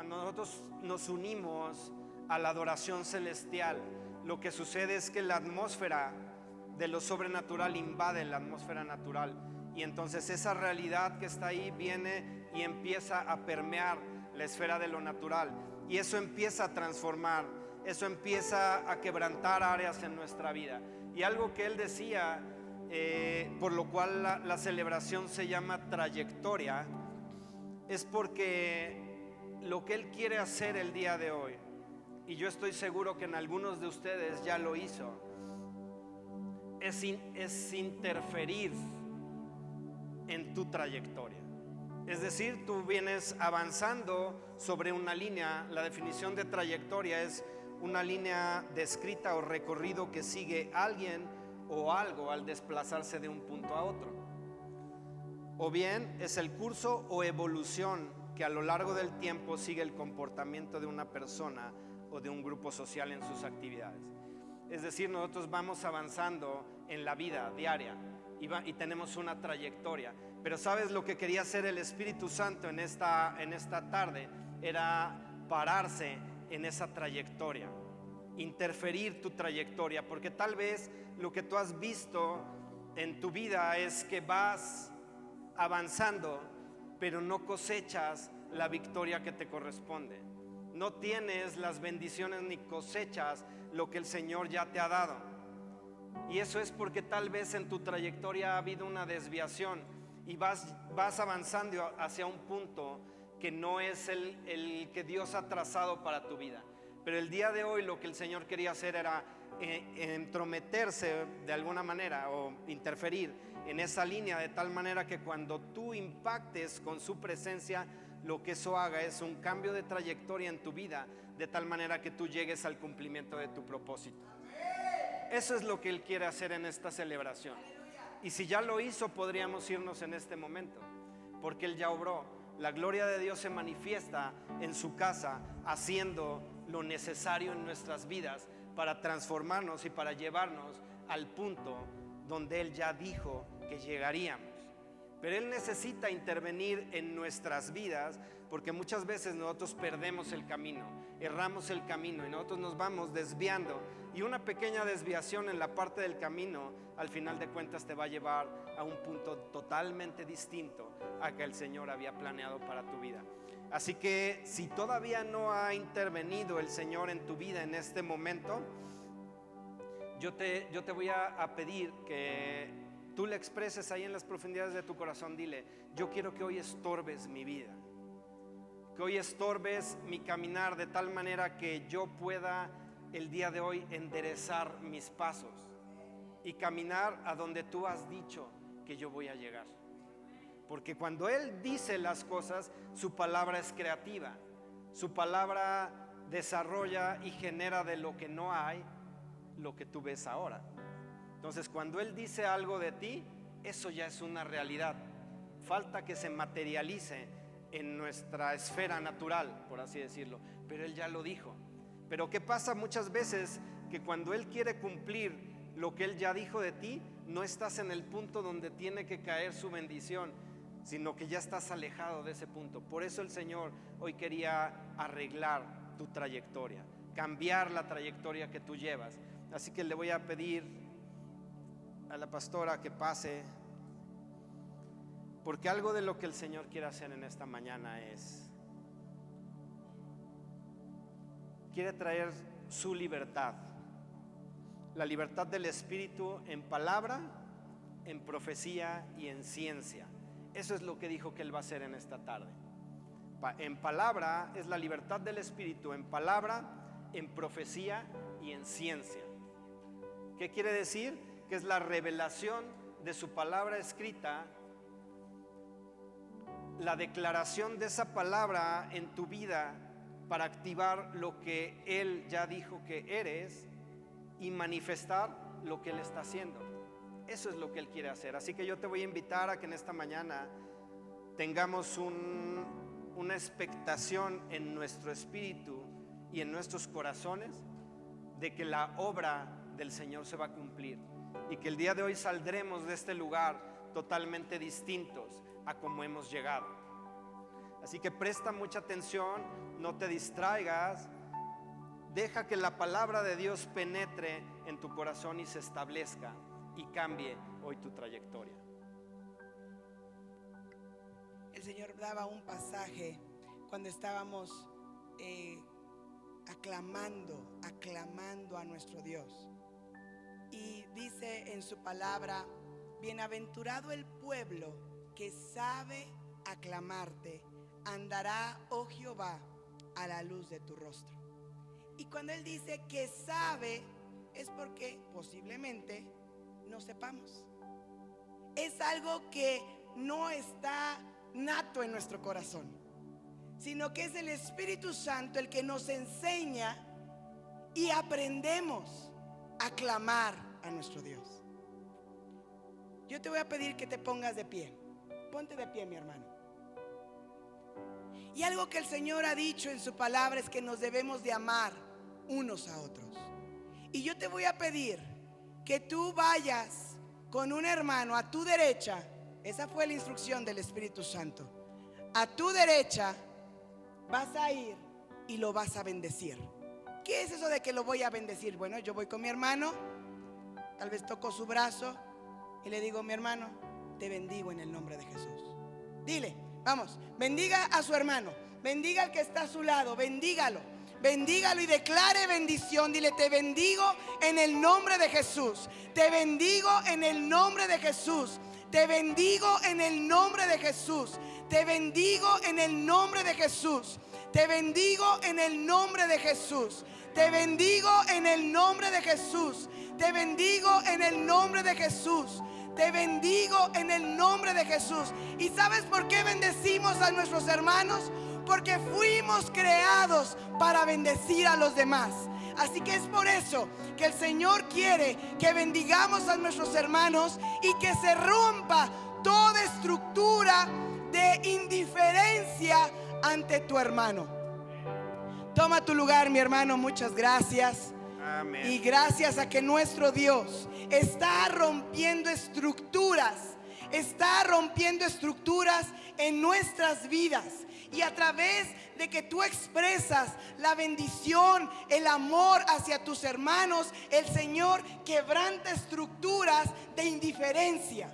Cuando nosotros nos unimos a la adoración celestial, lo que sucede es que la atmósfera de lo sobrenatural invade la atmósfera natural, y entonces esa realidad que está ahí viene y empieza a permear la esfera de lo natural, y eso empieza a transformar, eso empieza a quebrantar áreas en nuestra vida. Y algo que él decía, por lo cual la celebración se llama trayectoria, es porque lo que él quiere hacer el día de hoy, y yo estoy seguro que en algunos de ustedes ya lo hizo, es interferir en tu trayectoria. Es decir, tú vienes avanzando sobre una línea. La definición de trayectoria es una línea descrita o recorrido que sigue alguien o algo al desplazarse de un punto a otro. O bien es el curso o evolución que a lo largo del tiempo sigue el comportamiento de una persona o de un grupo social en sus actividades. Es decir, nosotros vamos avanzando en la vida diaria y tenemos una trayectoria. Pero ¿sabes lo que quería hacer el Espíritu Santo en esta tarde? Era pararse en esa trayectoria, interferir tu trayectoria, porque tal vez lo que tú has visto en tu vida es que vas avanzando, pero no cosechas la victoria que te corresponde. No tienes las bendiciones ni cosechas lo que el Señor ya te ha dado. Y eso es porque tal vez en tu trayectoria ha habido una desviación y vas avanzando hacia un punto que no es el que Dios ha trazado para tu vida. Pero el día de hoy lo que el Señor quería hacer era entrometerse de alguna manera o interferir en esa línea, de tal manera que cuando tú impactes con su presencia, lo que eso haga es un cambio de trayectoria en tu vida, de tal manera que tú llegues al cumplimiento de tu propósito. Eso es lo que Él quiere hacer en esta celebración. Y si ya lo hizo, podríamos irnos en este momento, porque Él ya obró. La gloria de Dios se manifiesta en su casa, haciendo lo necesario en nuestras vidas para transformarnos y para llevarnos al punto donde Él ya dijo que llegaríamos. Pero Él necesita intervenir en nuestras vidas, porque muchas veces nosotros perdemos el camino, erramos el camino y nosotros nos vamos desviando, y una pequeña desviación en la parte del camino al final de cuentas te va a llevar a un punto totalmente distinto a que el Señor había planeado para tu vida. Así que si todavía no ha intervenido el Señor en tu vida en este momento, yo te voy a pedir que tú le expreses ahí en las profundidades de tu corazón. Dile: yo quiero que hoy estorbes mi vida, que hoy estorbes mi caminar, de tal manera que yo pueda el día de hoy enderezar mis pasos y caminar a donde tú has dicho que yo voy a llegar. Porque cuando Él dice las cosas, su palabra es creativa, su palabra desarrolla y genera de lo que no hay lo que tú ves ahora. Entonces, cuando Él dice algo de ti, eso ya es una realidad. Falta que se materialice en nuestra esfera natural, por así decirlo, pero Él ya lo dijo. Pero ¿qué pasa muchas veces? Que cuando Él quiere cumplir lo que Él ya dijo de ti, no estás en el punto donde tiene que caer su bendición, sino que ya estás alejado de ese punto. Por eso el Señor hoy quería arreglar tu trayectoria, cambiar la trayectoria que tú llevas. Así que le voy a pedir a la pastora que pase, porque algo de lo que el Señor quiere hacer en esta mañana quiere traer su libertad, la libertad del Espíritu en palabra, en profecía y en ciencia. Eso es lo que dijo que Él va a hacer en esta tarde. En palabra es la libertad del Espíritu, en palabra, en profecía y en ciencia. ¿Qué quiere decir? Que es la revelación de su palabra escrita, la declaración de esa palabra en tu vida para activar lo que Él ya dijo que eres y manifestar lo que Él está haciendo. Eso es lo que Él quiere hacer. Así que yo te voy a invitar a que en esta mañana tengamos una expectación en nuestro espíritu y en nuestros corazones de que la obra del Señor se va a cumplir, y que el día de hoy saldremos de este lugar totalmente distintos a como hemos llegado. Así que presta mucha atención, no te distraigas. Deja que la palabra de Dios penetre en tu corazón y se establezca y cambie hoy tu trayectoria. El Señor daba un pasaje cuando estábamos aclamando a nuestro Dios. Y dice en su palabra: bienaventurado el pueblo que sabe aclamarte, andará, oh Jehová, a la luz de tu rostro. Y cuando Él dice que sabe, es porque posiblemente no sepamos. Es algo que no está nato en nuestro corazón, sino que es el Espíritu Santo el que nos enseña y aprendemos a clamar a nuestro Dios. Yo te voy a pedir que te pongas de pie. Ponte de pie, mi hermano. Y algo que el Señor ha dicho en su palabra es que nos debemos de amar unos a otros. Y yo te voy a pedir que tú vayas con un hermano a tu derecha. Esa fue la instrucción del Espíritu Santo. A tu derecha vas a ir y lo vas a bendecir. ¿Qué es eso de que lo voy a bendecir? Bueno, yo voy con mi hermano, tal vez toco su brazo y le digo: mi hermano, te bendigo en el nombre de Jesús. Dile, vamos, bendiga a su hermano, bendiga al que está a su lado, bendígalo y declare bendición. Dile: te bendigo en el nombre de Jesús, te bendigo en el nombre de Jesús, te bendigo en el nombre de Jesús, te bendigo en el nombre de Jesús, te bendigo en el nombre de Jesús, te bendigo en el nombre de Jesús, te bendigo en el nombre de Jesús, te bendigo en el nombre de Jesús. ¿Y sabes por qué bendecimos a nuestros hermanos? Porque fuimos creados para bendecir a los demás. Así que es por eso que el Señor quiere que bendigamos a nuestros hermanos y que se rompa toda estructura de indiferencia ante tu hermano. Toma tu lugar, mi hermano. Muchas gracias. Amén. Y gracias a que nuestro Dios está rompiendo estructuras en nuestras vidas. Y a través de que tú expresas la bendición, el amor hacia tus hermanos, el Señor quebranta estructuras de indiferencia.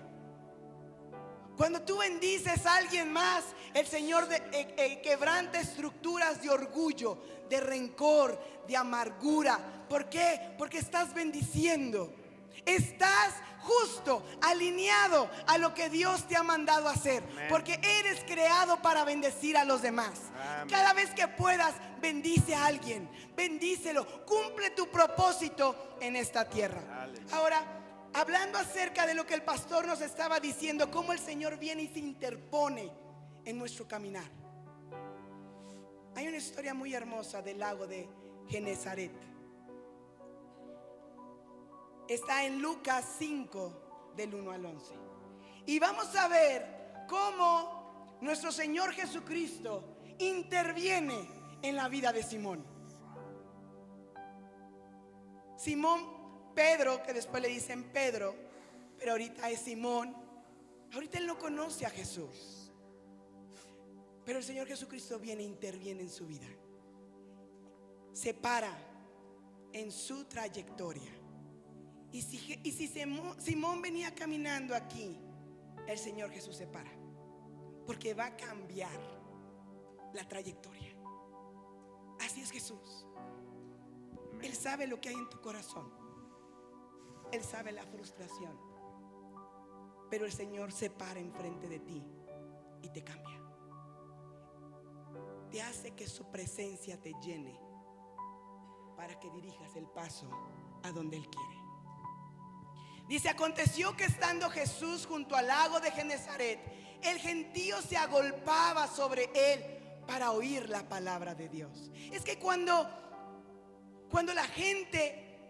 Cuando tú bendices a alguien más, el Señor quebranta estructuras de orgullo, de rencor, de amargura. ¿Por qué? Porque estás bendiciendo. Estás justo alineado a lo que Dios te ha mandado a hacer. Amén. Porque eres creado para bendecir a los demás. Amén. Cada vez que puedas, bendice a alguien, bendícelo, cumple tu propósito en esta tierra. Aleluya. Ahora, hablando acerca de lo que el pastor nos estaba diciendo, cómo el Señor viene y se interpone en nuestro caminar. Hay una historia muy hermosa del lago de Genesaret. Está en Lucas 5, del 1 al 11. Y vamos a ver cómo nuestro Señor Jesucristo interviene en la vida de Simón. Simón Pedro, que después le dicen Pedro, pero ahorita es Simón. Ahorita él no conoce a Jesús, pero el Señor Jesucristo viene e interviene en su vida. Se para en su trayectoria. Y si Simón venía caminando aquí, el Señor Jesús se para, porque va a cambiar la trayectoria. Así es Jesús. Él sabe lo que hay en tu corazón. Él sabe la frustración. Pero el Señor se para enfrente de ti y te cambia. Te hace que su presencia te llene para que dirijas el paso a donde Él quiere. Dice: aconteció que estando Jesús junto al lago de Genesaret, el gentío se agolpaba sobre él para oír la palabra de Dios. Es que cuando la gente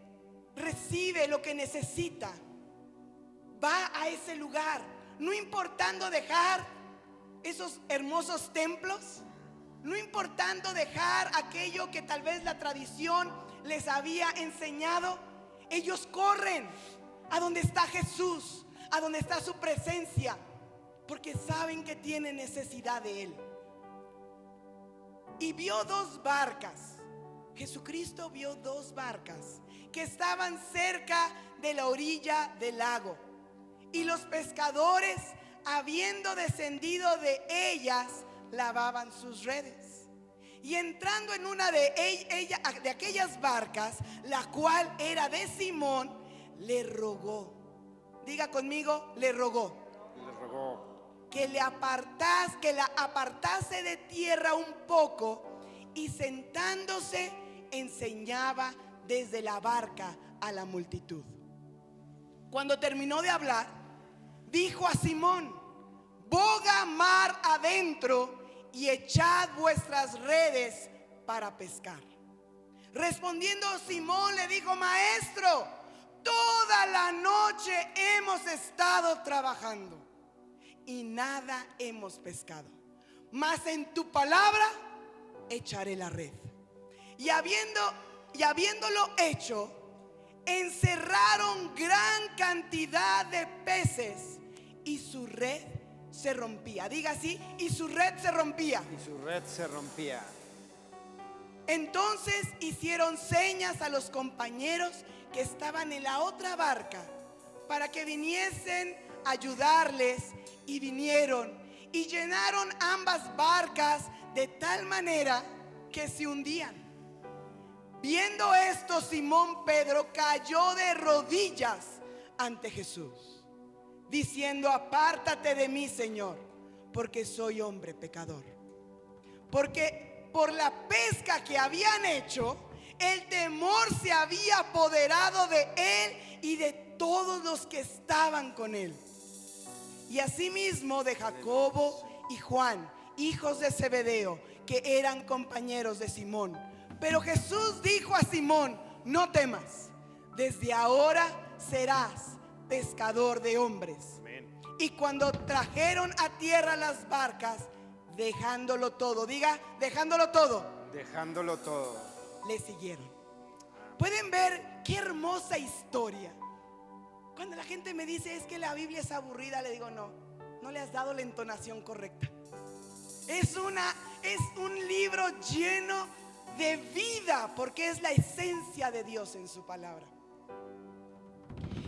recibe lo que necesita, va a ese lugar, no importando dejar esos hermosos templos, no importando dejar aquello que tal vez la tradición les había enseñado. Ellos corren a donde está Jesús, a donde está su presencia, porque saben que tienen necesidad de Él. y vio dos barcas. Jesucristo vio dos barcas que estaban cerca de la orilla del lago. Y los pescadores, habiendo descendido de ellas, lavaban sus redes. Y entrando en una de aquellas barcas, la cual era de Simón, le rogó. Diga conmigo, le rogó. Le rogó Que la apartase de tierra un poco, y sentándose enseñaba desde la barca a la multitud. Cuando terminó de hablar, dijo a Simón: boga mar adentro y echad vuestras redes para pescar. Respondiendo Simón le dijo: Maestro, toda la noche hemos estado trabajando y nada hemos pescado, mas en tu palabra echaré la red. Y habiéndolo hecho, encerraron gran cantidad de peces y su red se rompía. Diga así: y su red se rompía. y su red se rompía. Entonces hicieron señas a los compañeros que estaban en la otra barca para que viniesen a ayudarles, y vinieron y llenaron ambas barcas de tal manera que se hundían. Viendo esto, Simón Pedro cayó de rodillas ante Jesús, diciendo: apártate de mí, Señor, porque soy hombre pecador. Porque por la pesca que habían hecho, el temor se había apoderado de él y de todos los que estaban con él. Y asimismo de Jacobo y Juan, hijos de Zebedeo, que eran compañeros de Simón. Pero Jesús dijo a Simón: no temas, desde ahora serás pescador de hombres. Amén. Y cuando trajeron a tierra las barcas, dejándolo todo, diga, dejándolo todo, Dejándolo todo. le siguieron. ¿Pueden ver qué hermosa historia? Cuando la gente me dice: es que la Biblia es aburrida, le digo: no le has dado la entonación correcta. Es un libro lleno de vida, porque es la esencia de Dios en su palabra.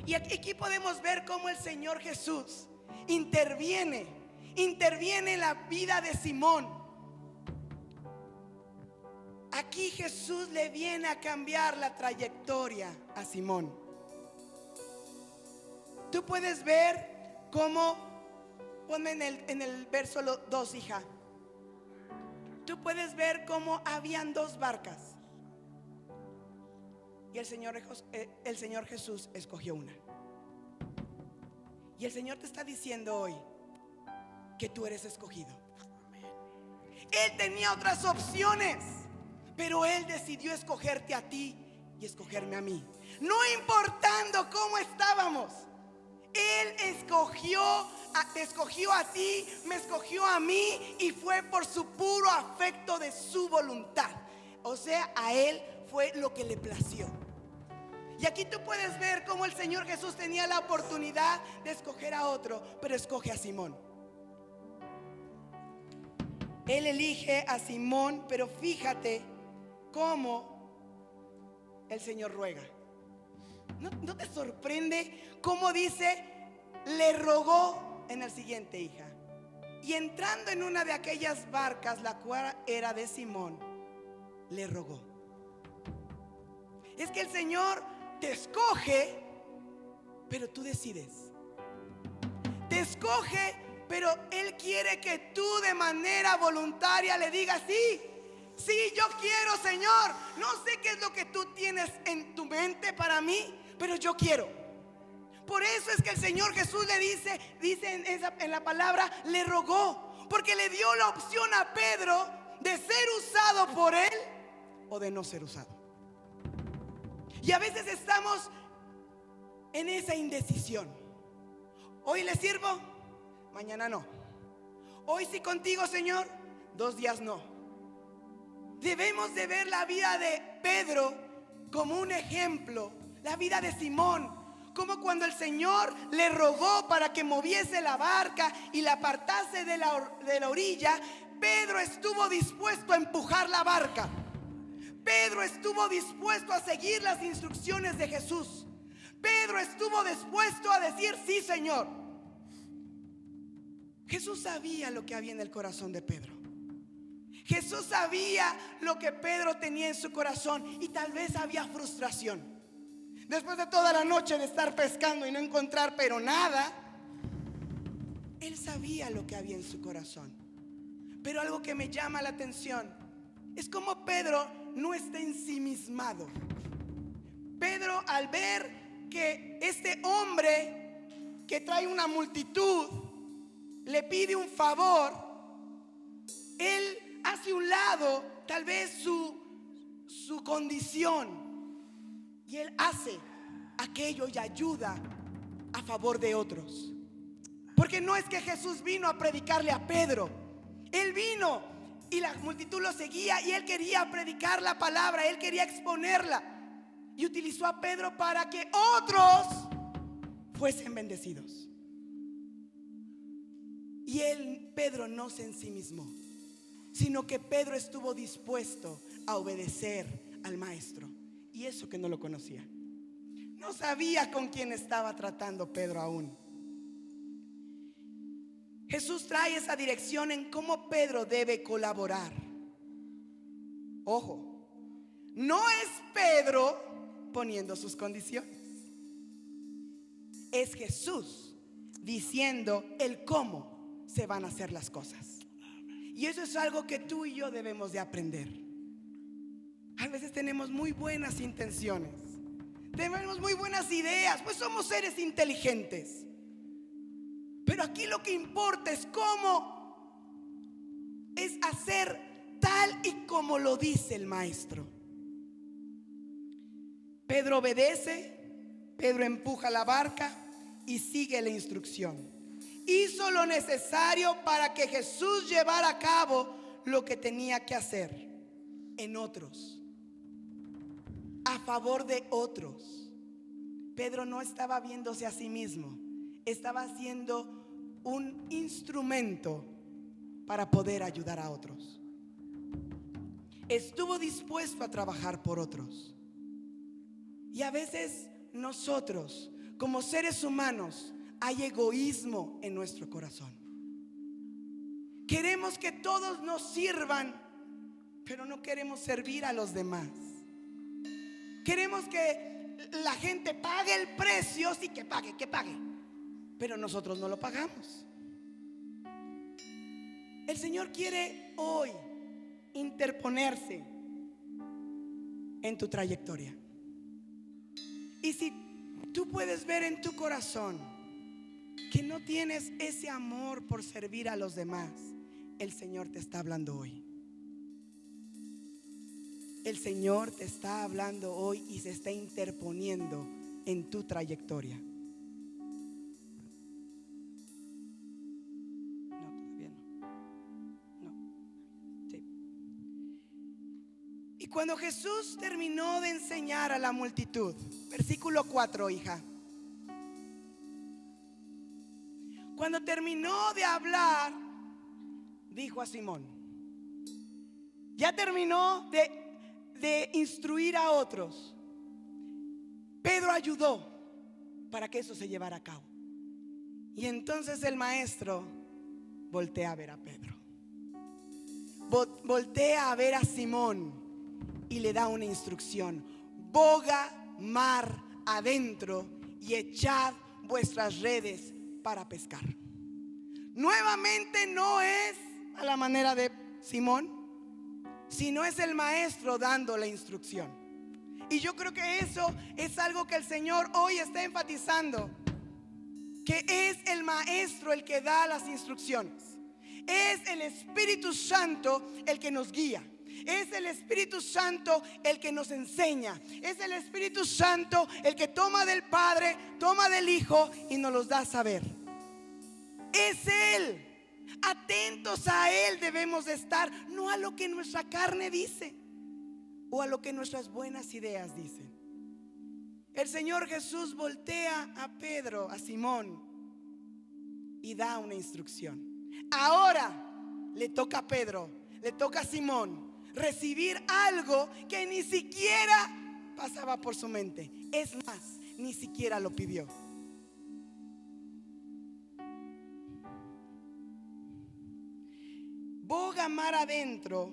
Y aquí podemos ver cómo el Señor Jesús interviene en la vida de Simón. Aquí Jesús le viene a cambiar la trayectoria a Simón. Tú puedes ver cómo, ponme en el verso 2, hija. Tú puedes ver cómo habían dos barcas y el Señor Jesús escogió una. Y el Señor te está diciendo hoy que tú eres escogido. Él tenía otras opciones, pero Él decidió escogerte a ti y escogerme a mí, no importando cómo estábamos. Él te escogió a ti, me escogió a mí, y fue por su puro afecto de su voluntad. O sea, a Él fue lo que le plació. Y aquí tú puedes ver cómo el Señor Jesús tenía la oportunidad de escoger a otro, pero escoge a Simón. Él elige a Simón, pero fíjate cómo el Señor ruega. ¿No te sorprende cómo dice? Le rogó en el siguiente, hija. Y entrando en una de aquellas barcas, la cual era de Simón, le rogó. Es que el Señor te escoge, pero tú decides. Te escoge, pero Él quiere que tú de manera voluntaria le digas: sí, sí, yo quiero, Señor. No sé qué es lo que tú tienes en tu mente para mí, pero yo quiero. Por eso es que el Señor Jesús le dice en la palabra, le rogó, porque le dio la opción a Pedro de ser usado por Él o de no ser usado. Y a veces estamos en esa indecisión. Hoy le sirvo, mañana no. Hoy sí contigo, Señor, 2 días no. Debemos de ver la vida de Pedro como un ejemplo, la vida de Simón, como cuando el Señor le rogó para que moviese la barca y la apartase de la orilla, Pedro estuvo dispuesto a empujar la barca. Pedro estuvo dispuesto a seguir las instrucciones de Jesús. Pedro estuvo dispuesto a decir: sí, Señor. Jesús sabía lo que había en el corazón de Pedro. Jesús sabía lo que Pedro tenía en su corazón, y tal vez había frustración. Después de toda la noche de estar pescando y no encontrar pero nada, él sabía lo que había en su corazón. Pero algo que me llama la atención es cómo Pedro no está ensimismado. Pedro, al ver que este hombre que trae una multitud le pide un favor, él hace un lado tal vez su condición, y él hace aquello y ayuda a favor de otros. Porque no es que Jesús vino a predicarle a Pedro. Él vino y la multitud lo seguía, y él quería predicar la palabra, él quería exponerla, y utilizó a Pedro para que otros fuesen bendecidos. Y Pedro no se ensimismó, sino que Pedro estuvo dispuesto a obedecer al maestro. Y eso que no lo conocía, no sabía con quién estaba tratando Pedro aún. Jesús trae esa dirección en cómo Pedro debe colaborar. Ojo, no es Pedro poniendo sus condiciones, es Jesús diciendo el cómo se van a hacer las cosas. Y eso es algo que tú y yo debemos de aprender. A veces tenemos muy buenas intenciones, tenemos muy buenas ideas, pues somos seres inteligentes. Pero aquí lo que importa es cómo es hacer tal y como lo dice el maestro. Pedro obedece, Pedro empuja la barca y sigue la instrucción. Hizo lo necesario para que Jesús llevara a cabo lo que tenía que hacer en otros, a favor de otros. Pedro no estaba viéndose a sí mismo, estaba siendo un instrumento para poder ayudar a otros. Estuvo dispuesto a trabajar por otros. Y a veces nosotros, como seres humanos, hay egoísmo en nuestro corazón. Queremos que todos nos sirvan, pero no queremos servir a los demás. Queremos que la gente pague el precio, sí, que pague, pero nosotros no lo pagamos. El Señor quiere hoy interponerse en tu trayectoria. Y si tú puedes ver en tu corazón que no tienes ese amor por servir a los demás, el Señor te está hablando hoy. El Señor te está hablando hoy y se está interponiendo en tu trayectoria. Y cuando Jesús terminó de enseñar a la multitud, versículo 4, hija, cuando terminó de hablar, dijo a Simón: ya terminó de instruir a otros. Pedro ayudó para que eso se llevara a cabo. Y entonces el maestro voltea a ver a Pedro, voltea a ver a Simón y le da una instrucción: boga mar adentro y echad vuestras redes para pescar. Nuevamente no es a la manera de Simón, sino es el maestro dando la instrucción. Y yo creo que eso es algo que el Señor hoy está enfatizando, que es el maestro el que da las instrucciones. Es el Espíritu Santo el que nos guía. Es el Espíritu Santo el que nos enseña. Es el Espíritu Santo el que toma del Padre, toma del Hijo y nos los da a saber. Es Él. Atentos a Él debemos de estar, no a lo que nuestra carne dice o a lo que nuestras buenas ideas dicen. El Señor Jesús voltea a Pedro, a Simón, y da una instrucción. Ahora le toca a Pedro, le toca a Simón recibir algo que ni siquiera pasaba por su mente. Es más, ni siquiera lo pidió. Boga mar adentro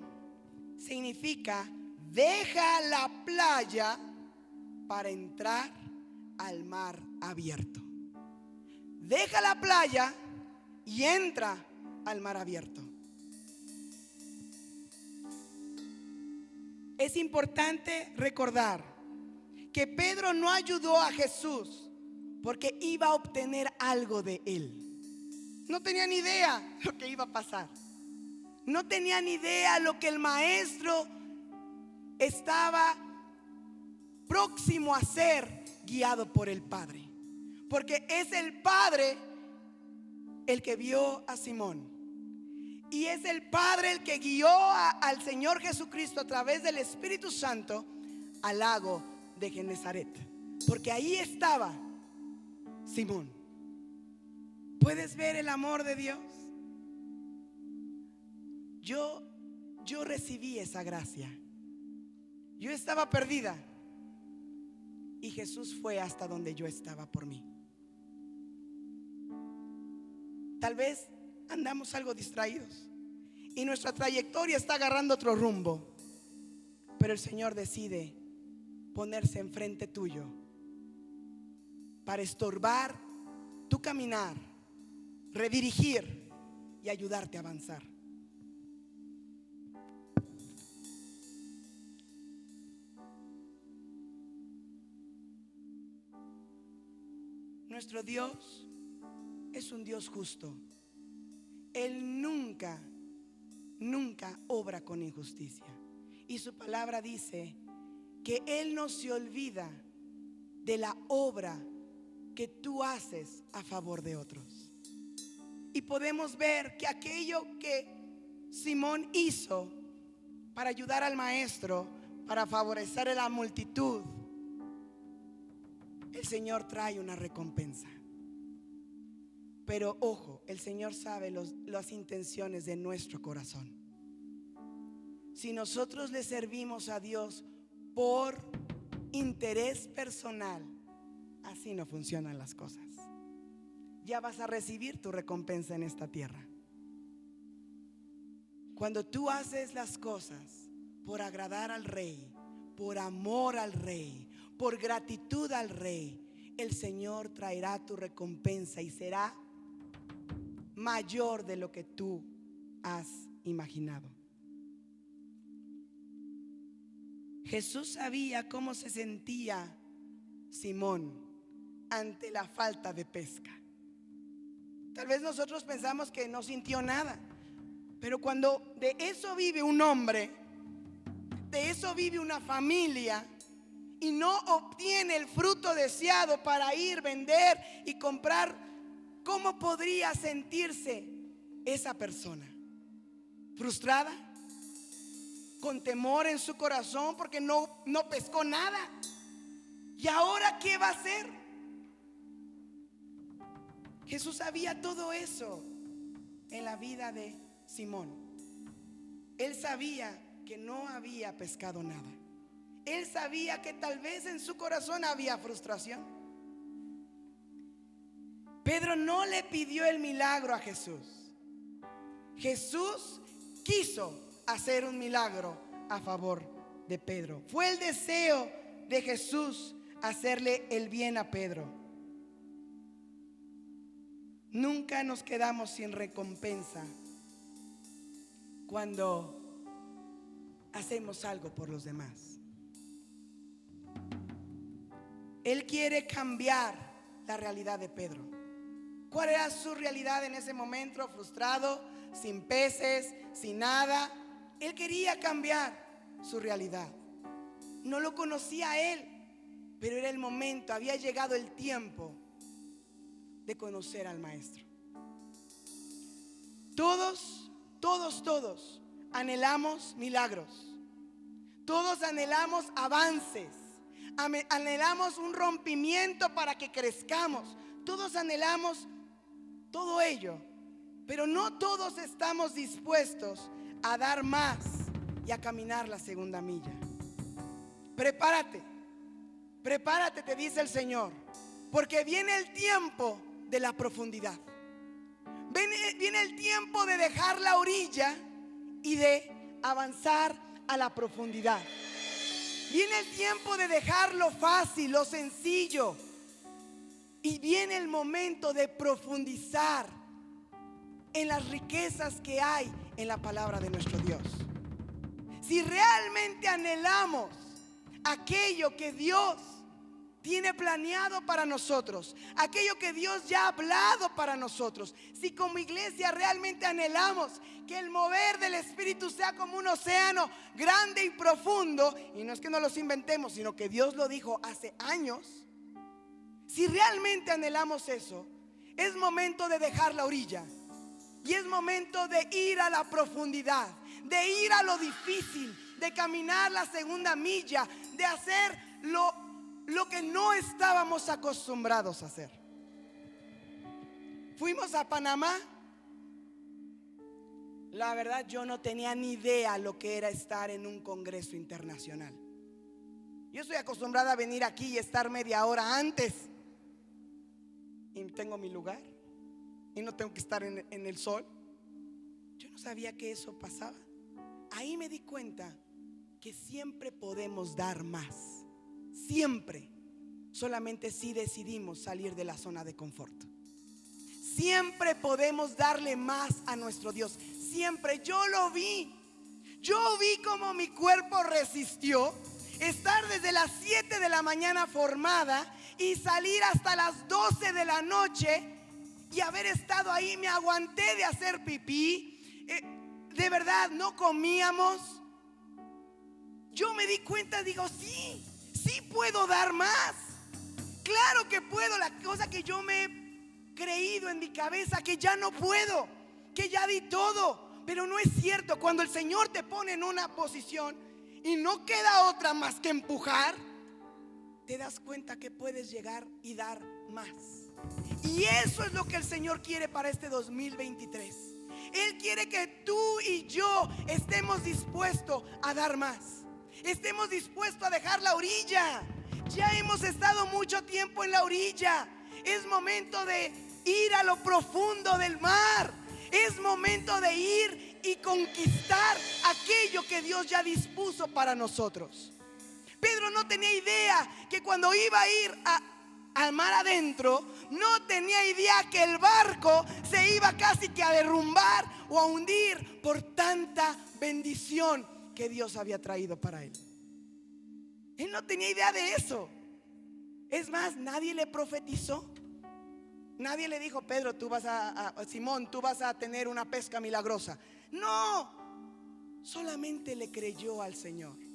significa deja la playa para entrar al mar abierto. Deja la playa y entra al mar abierto. Es importante recordar que Pedro no ayudó a Jesús porque iba a obtener algo de él. No tenía ni idea lo que iba a pasar. No tenía ni idea lo que el maestro estaba próximo a ser, guiado por el Padre. Porque es el Padre el que vio a Simón. Y es el Padre el que guió al Señor Jesucristo a través del Espíritu Santo al lago de Genezaret. Porque ahí estaba Simón. ¿Puedes ver el amor de Dios? Yo recibí esa gracia. Yo estaba perdida y Jesús fue hasta donde yo estaba por mí. Tal vez andamos algo distraídos y nuestra trayectoria está agarrando otro rumbo, pero el Señor decide ponerse enfrente tuyo para estorbar tu caminar, redirigir y ayudarte a avanzar. Nuestro Dios es un Dios justo. Él nunca obra con injusticia. Y su palabra dice que Él no se olvida de la obra que tú haces a favor de otros. Y podemos ver que aquello que Simón hizo para ayudar al maestro, para favorecer a la multitud, el Señor trae una recompensa. Pero ojo, el Señor sabe las intenciones de nuestro corazón. Si nosotros le servimos a Dios por interés personal, así no funcionan las cosas. Ya vas a recibir tu recompensa en esta tierra. Cuando tú haces las cosas por agradar al Rey, por amor al Rey, por gratitud al Rey, el Señor traerá tu recompensa y será mayor de lo que tú has imaginado. Jesús sabía cómo se sentía Simón ante la falta de pesca. Tal vez nosotros pensamos que no sintió nada, pero cuando de eso vive un hombre, de eso vive una familia, y no obtiene el fruto deseado para ir, vender y comprar, ¿cómo podría sentirse esa persona? ¿Frustrada? ¿Con temor en su corazón porque no pescó nada? ¿Y ahora qué va a hacer? Jesús sabía todo eso en la vida de Simón. Él sabía que no había pescado nada. Él sabía que tal vez en su corazón había frustración. Pedro no le pidió el milagro a Jesús. Jesús quiso hacer un milagro a favor de Pedro. Fue el deseo de Jesús hacerle el bien a Pedro. Nunca nos quedamos sin recompensa cuando hacemos algo por los demás. Él quiere cambiar la realidad de Pedro. ¿Cuál era su realidad en ese momento? Frustrado, sin peces, sin nada. Él quería cambiar su realidad. No lo conocía a él, pero era el momento, había llegado el tiempo de conocer al maestro. Todos anhelamos milagros. Todos anhelamos avances. Anhelamos un rompimiento para que crezcamos. Todos anhelamos todo ello. Pero no todos estamos dispuestos a dar más y a caminar la segunda milla. Prepárate, prepárate, te dice el Señor, porque viene el tiempo de la profundidad. Viene el tiempo de dejar la orilla y de avanzar a la profundidad. Viene el tiempo de dejar lo fácil, lo sencillo. Y viene el momento de profundizar en las riquezas que hay en la palabra de nuestro Dios. Si realmente anhelamos aquello que Dios tiene planeado para nosotros, aquello que Dios ya ha hablado para nosotros, si como iglesia realmente anhelamos que el mover del Espíritu sea como un océano grande y profundo, y no es que no los inventemos, sino que Dios lo dijo hace años, si realmente anhelamos eso, es momento de dejar la orilla y es momento de ir a la profundidad, de ir a lo difícil, de caminar la segunda milla, de hacer lo que no estábamos acostumbrados a hacer. Fuimos a Panamá. La verdad, yo no tenía ni idea lo que era estar en un congreso internacional. Yo estoy acostumbrada a venir aquí y estar media hora antes, y tengo mi lugar y no tengo que estar en el sol. Yo no sabía que eso pasaba. Ahí me di cuenta que siempre podemos dar más. Siempre. Solamente si decidimos salir de la zona de confort. Siempre podemos darle más a nuestro Dios. Siempre. Yo lo vi. Yo vi cómo mi cuerpo resistió estar desde las 7 de la mañana formada y salir hasta las 12 de la noche y haber estado ahí. Me aguanté de hacer pipí. De verdad, no comíamos. Yo me di cuenta, digo, sí puedo dar más. Claro que puedo. La cosa que yo me he creído en mi cabeza, que ya no puedo, que ya di todo. Pero no es cierto. Cuando el Señor te pone en una posición y no queda otra más que empujar, te das cuenta que puedes llegar y dar más. Y eso es lo que el Señor quiere para este 2023. Él quiere que tú y yo estemos dispuestos a dar más. Estemos dispuestos a dejar la orilla. Ya hemos estado mucho tiempo en la orilla. Es momento de ir a lo profundo del mar. Es momento de ir y conquistar aquello que Dios ya dispuso para nosotros. Pedro no tenía idea que cuando iba a ir al mar adentro, no tenía idea que el barco se iba casi que a derrumbar o a hundir por tanta bendición que Dios había traído para él. Él no tenía idea de eso. Es más, nadie le profetizó. Nadie le dijo: Pedro, Simón, tú vas a tener una pesca milagrosa. No, solamente le creyó al Señor.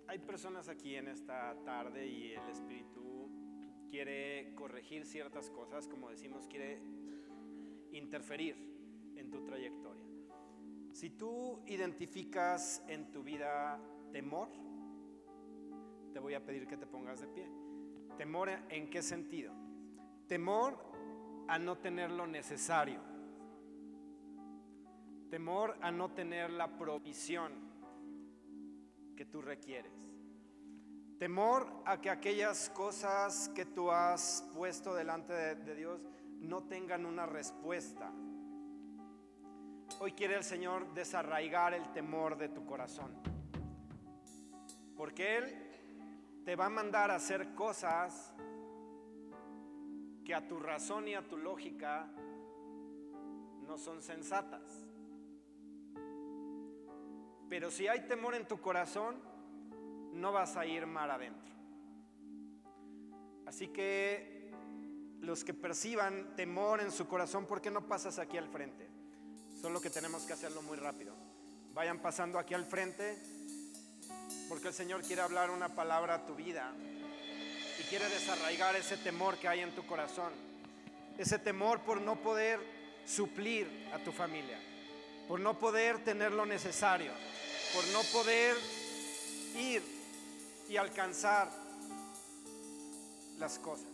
Hay personas aquí en esta tarde y el Espíritu quiere corregir ciertas cosas, como decimos, quiere interferir en tu trayectoria. Si tú identificas en tu vida temor, te voy a pedir que te pongas de pie. ¿Temor en qué sentido? Temor a no tener lo necesario. Temor a no tener la provisión que tú requieres. Temor a que aquellas cosas que tú has puesto delante de Dios no tengan una respuesta. Hoy quiere el Señor desarraigar el temor de tu corazón, porque Él te va a mandar a hacer cosas que a tu razón y a tu lógica no son sensatas. Pero si hay temor en tu corazón, no vas a ir mar adentro. Así que los que perciban temor en su corazón, ¿por qué no pasas aquí al frente? Solo que tenemos que hacerlo muy rápido. Vayan pasando aquí al frente. Porque el Señor quiere hablar una palabra a tu vida y quiere desarraigar ese temor que hay en tu corazón. Ese temor por no poder suplir a tu familia, por no poder tener lo necesario, por no poder ir y alcanzar las cosas.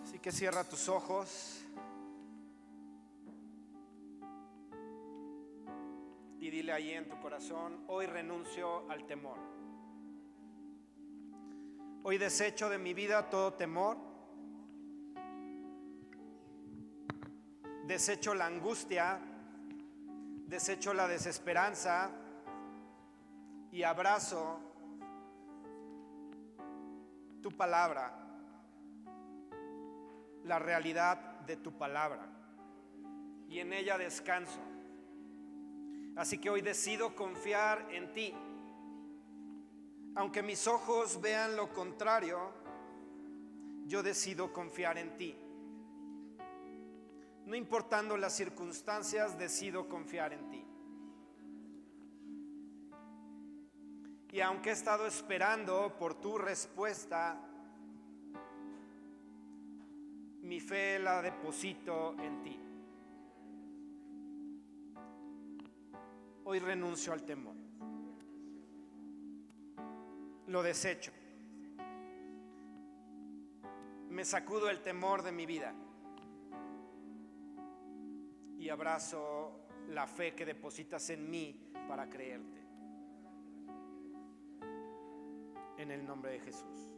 Así que cierra tus ojos y dile ahí en tu corazón: hoy renuncio al temor. Hoy desecho de mi vida todo temor. Desecho la angustia, desecho la desesperanza y abrazo tu palabra, la realidad de tu palabra, y en ella descanso. Así que hoy decido confiar en ti. Aunque mis ojos vean lo contrario, yo decido confiar en ti. No importando las circunstancias, decido confiar en ti. Y aunque he estado esperando por tu respuesta, mi fe la deposito en ti. Hoy renuncio al temor. Lo desecho. Me sacudo el temor de mi vida y abrazo la fe que depositas en mí para creerte. En el nombre de Jesús.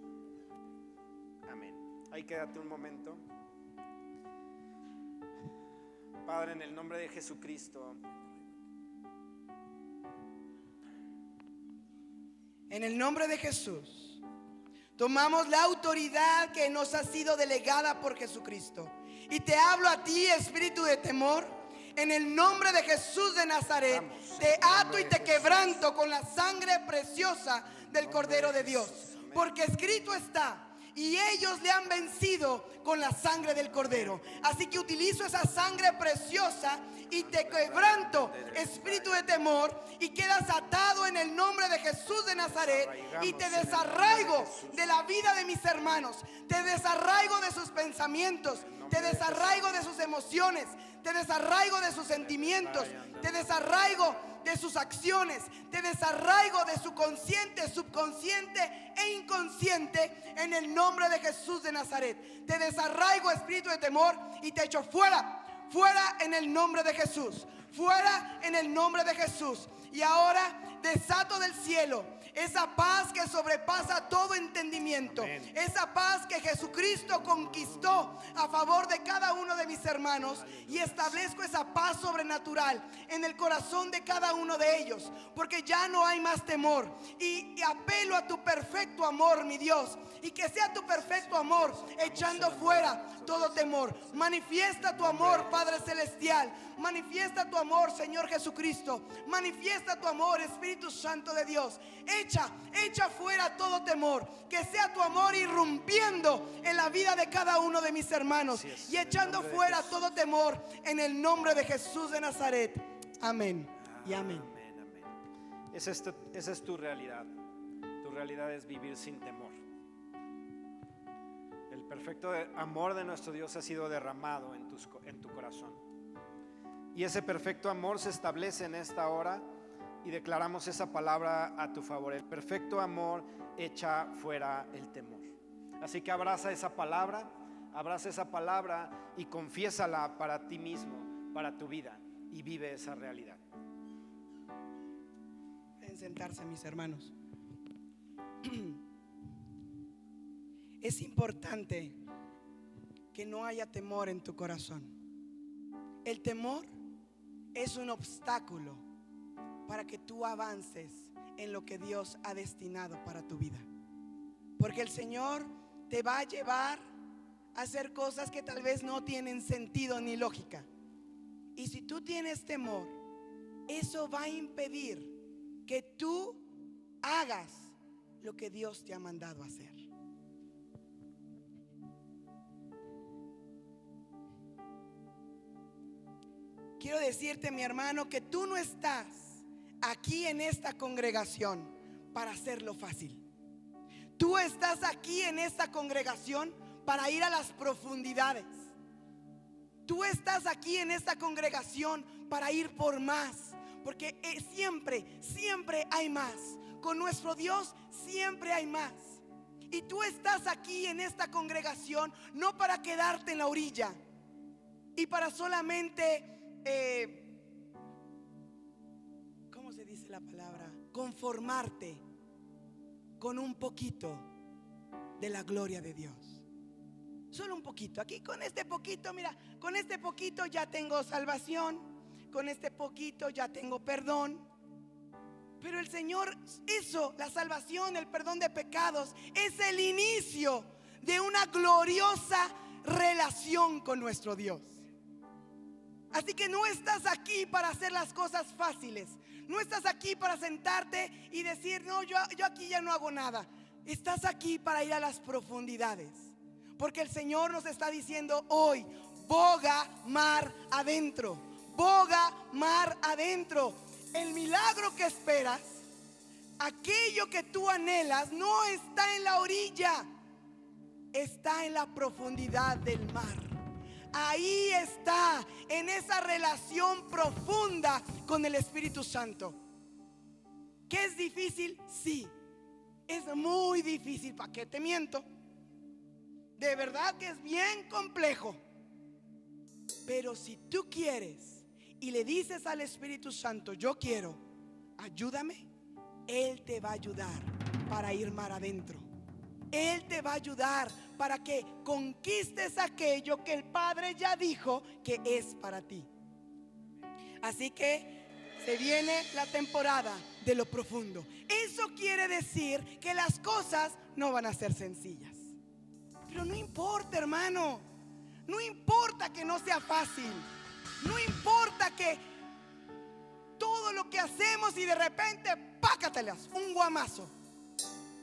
Amén. Ahí quédate un momento. Padre, en el nombre de Jesucristo. En el nombre de Jesús, tomamos la autoridad que nos ha sido delegada por Jesucristo. Y te hablo a ti, espíritu de temor, en el nombre de Jesús de Nazaret. Te ato y te quebranto con la sangre preciosa del Cordero de Dios. Porque escrito está: y ellos le han vencido con la sangre del Cordero. Así que utilizo esa sangre preciosa y te quebranto, espíritu de temor, y quedas atado en el nombre de Jesús de Nazaret. Y te desarraigo de la vida de mis hermanos. Te desarraigo de sus pensamientos. Te desarraigo de sus emociones. Te desarraigo de sus sentimientos. Te desarraigo de sus acciones. Te desarraigo de su consciente, subconsciente e inconsciente, en el nombre de Jesús de Nazaret. Te desarraigo, espíritu de temor, y te echo fuera. Fuera en el nombre de Jesús. Fuera en el nombre de Jesús. Y ahora desato del cielo esa paz que sobrepasa todo entendimiento. Amén. Esa paz que Jesucristo conquistó a favor de cada uno de mis hermanos. Y establezco esa paz sobrenatural en el corazón de cada uno de ellos, porque ya no hay más temor. Y apelo a tu perfecto amor, mi Dios, y que sea tu perfecto amor echando fuera todo temor. Manifiesta tu amor, Padre Celestial. Manifiesta tu amor, Señor Jesucristo. Manifiesta tu amor, Espíritu Santo de Dios. Echa fuera todo temor. Que sea tu amor irrumpiendo en la vida de cada uno de mis hermanos, y echando fuera todo temor en el nombre de Jesús de Nazaret. Amén y amén. Esa es tu realidad. Tu realidad es vivir sin temor. El perfecto amor de nuestro Dios ha sido derramado en tu corazón. Y ese perfecto amor se establece en esta hora, y declaramos esa palabra a tu favor. El perfecto amor echa fuera el temor. Así que abraza esa palabra y confiésala para ti mismo, para tu vida, y vive esa realidad. Pueden sentarse, mis hermanos. Es importante que no haya temor en tu corazón. El temor es un obstáculo para que tú avances en lo que Dios ha destinado para tu vida. Porque el Señor te va a llevar a hacer cosas que tal vez no tienen sentido ni lógica. Y si tú tienes temor, eso va a impedir que tú hagas lo que Dios te ha mandado hacer. quiero decirte, mi hermano, que tú no estás aquí en esta congregación para hacerlo fácil. Tú estás aquí en esta congregación para ir a las profundidades. Tú estás aquí en esta congregación para ir por más, porque siempre hay más. Con nuestro Dios siempre hay más. Y tú estás aquí en esta congregación no para quedarte en la orilla y para solamente, ¿cómo se dice la palabra? Conformarte con un poquito de la gloria de Dios. Solo un poquito. Aquí con este poquito, mira, con este poquito ya tengo salvación, con este poquito ya tengo perdón. Pero el Señor hizo la salvación, el perdón de pecados, es el inicio de una gloriosa relación con nuestro Dios. Así que no estás aquí para hacer las cosas fáciles. No estás aquí para sentarte y decir, no, yo aquí ya no hago nada. Estás aquí para ir a las profundidades. Porque el Señor nos está diciendo hoy, boga mar adentro. Boga mar adentro. El milagro que esperas, aquello que tú anhelas, no está en la orilla, está en la profundidad del mar. Ahí está, en esa relación profunda con el Espíritu Santo. ¿Qué es difícil? Sí, es muy difícil. ¿Para qué te miento? De verdad que es bien complejo. Pero si tú quieres y le dices al Espíritu Santo, yo quiero, ayúdame, Él te va a ayudar para ir mar adentro. Él te va a ayudar para que conquistes aquello que el Padre ya dijo que es para ti. Así que se viene la temporada de lo profundo. Eso quiere decir que las cosas no van a ser sencillas. Pero no importa, hermano. No importa que no sea fácil. No importa que todo lo que hacemos y de repente, pácatelas, un guamazo,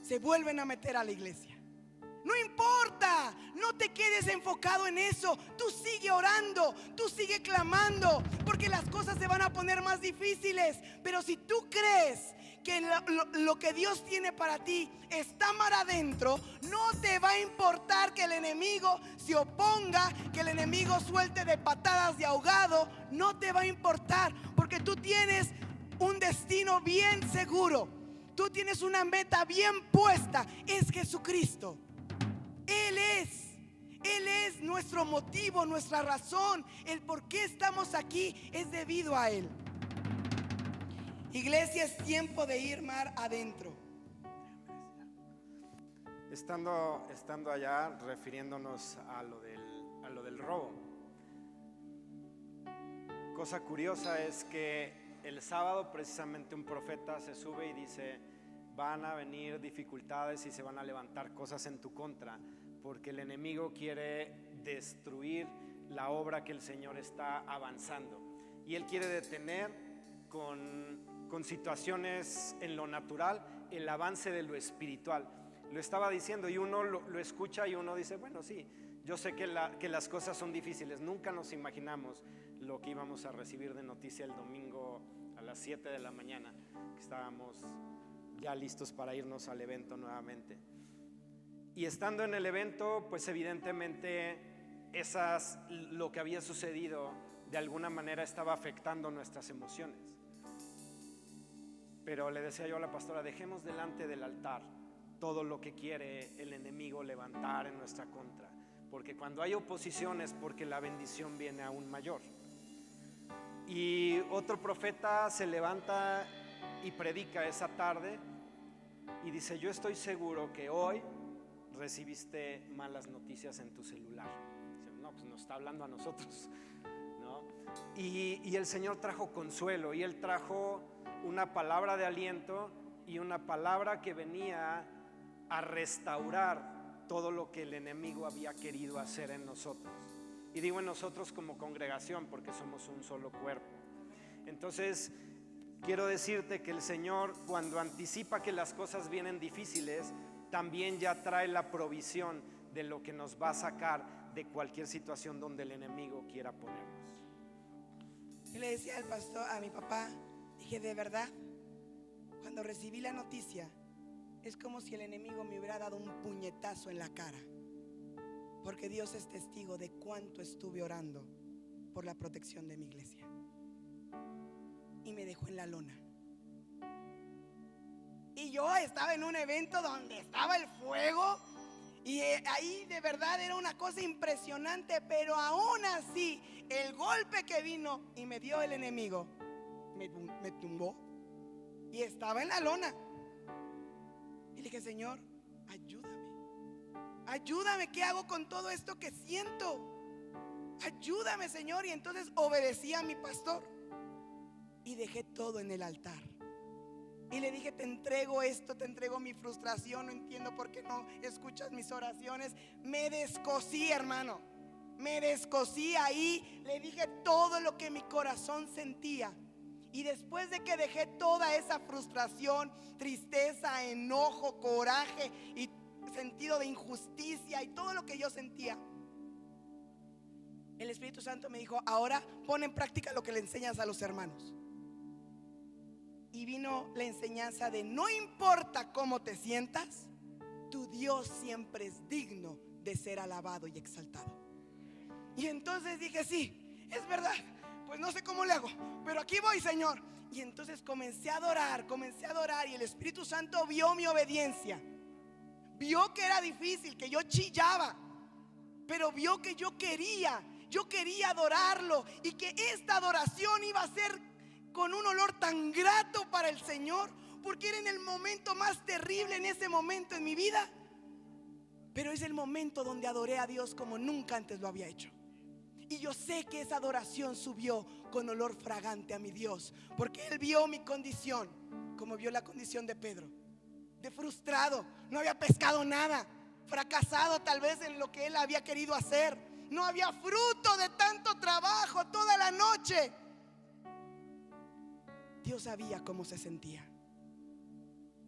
se vuelven a meter a la iglesia. No importa, no te quedes enfocado en eso. Tú sigue orando, tú sigue clamando, porque las cosas se van a poner más difíciles. Pero si tú crees que lo que Dios tiene para ti está mar adentro, no te va a importar que el enemigo se oponga, que el enemigo suelte de patadas de ahogado. No te va a importar, porque tú tienes un destino bien seguro. Tú tienes una meta bien puesta, es Jesucristo. Él es nuestro motivo, nuestra razón. El por qué estamos aquí es debido a Él. Iglesia, es tiempo de ir mar adentro. Estando allá, refiriéndonos a lo del robo. Cosa curiosa es que el sábado precisamente un profeta se sube y dice: van a venir dificultades y se van a levantar cosas en tu contra, porque el enemigo quiere destruir la obra que el Señor está avanzando. Y Él quiere detener con situaciones en lo natural el avance de lo espiritual. Lo estaba diciendo y uno lo escucha y uno dice, bueno, sí, yo sé que las cosas son difíciles. Nunca nos imaginamos lo que íbamos a recibir de noticia el domingo a las 7 de la mañana, que estábamos ya listos para irnos al evento nuevamente. Y estando en el evento, pues evidentemente lo que había sucedido de alguna manera estaba afectando nuestras emociones. Pero le decía yo a la pastora, dejemos delante del altar todo lo que quiere el enemigo levantar en nuestra contra, porque cuando hay oposiciones, porque la bendición viene aún mayor. Y otro profeta se levanta y predica esa tarde y dice: yo estoy seguro que hoy recibiste malas noticias en tu celular. Dice, no, pues nos está hablando a nosotros, ¿no? Y el Señor trajo consuelo, y Él trajo una palabra de aliento y una palabra que venía a restaurar todo lo que el enemigo había querido hacer en nosotros. Y digo en nosotros como congregación, porque somos un solo cuerpo. Entonces quiero decirte que el Señor, cuando anticipa que las cosas vienen difíciles, también ya trae la provisión de lo que nos va a sacar de cualquier situación donde el enemigo quiera ponernos. Y le decía al pastor, a mi papá, dije, de verdad, cuando recibí la noticia, es como si el enemigo me hubiera dado un puñetazo en la cara. Porque Dios es testigo de cuánto estuve orando por la protección de mi iglesia. Y me dejó en la lona. Y yo estaba en un evento donde estaba el fuego. Y ahí de verdad era una cosa impresionante. Pero aún así, el golpe que vino y me dio el enemigo me tumbó. Y estaba en la lona. Y le dije, Señor, ayúdame. Ayúdame, ¿qué hago con todo esto que siento? Ayúdame, Señor. Y entonces obedecí a mi pastor y dejé todo en el altar. Y le dije, te entrego esto, te entrego mi frustración. No entiendo por qué no escuchas mis oraciones. Me descosí, hermano. Me descosí ahí. Le dije todo lo que mi corazón sentía. Y después de que dejé toda esa frustración, tristeza, enojo, coraje y sentido de injusticia y todo lo que yo sentía, el Espíritu Santo me dijo, ahora pon en práctica lo que le enseñas a los hermanos. Y vino la enseñanza de no importa cómo te sientas, tu Dios siempre es digno de ser alabado y exaltado. Y entonces dije, sí, es verdad, pues no sé cómo le hago, pero aquí voy, Señor. Y entonces comencé a adorar y el Espíritu Santo vio mi obediencia. Vio que era difícil, que yo chillaba, pero vio que yo quería adorarlo, y que esta adoración iba a ser con un olor tan grato para el Señor, porque era en el momento más terrible en ese momento en mi vida. Pero es el momento donde adoré a Dios como nunca antes lo había hecho. Y yo sé que esa adoración subió con olor fragante a mi Dios, porque Él vio mi condición, como vio la condición de Pedro, de frustrado, no había pescado nada, fracasado tal vez en lo que él había querido hacer, no había fruto de tanto trabajo toda la noche. Dios sabía cómo se sentía.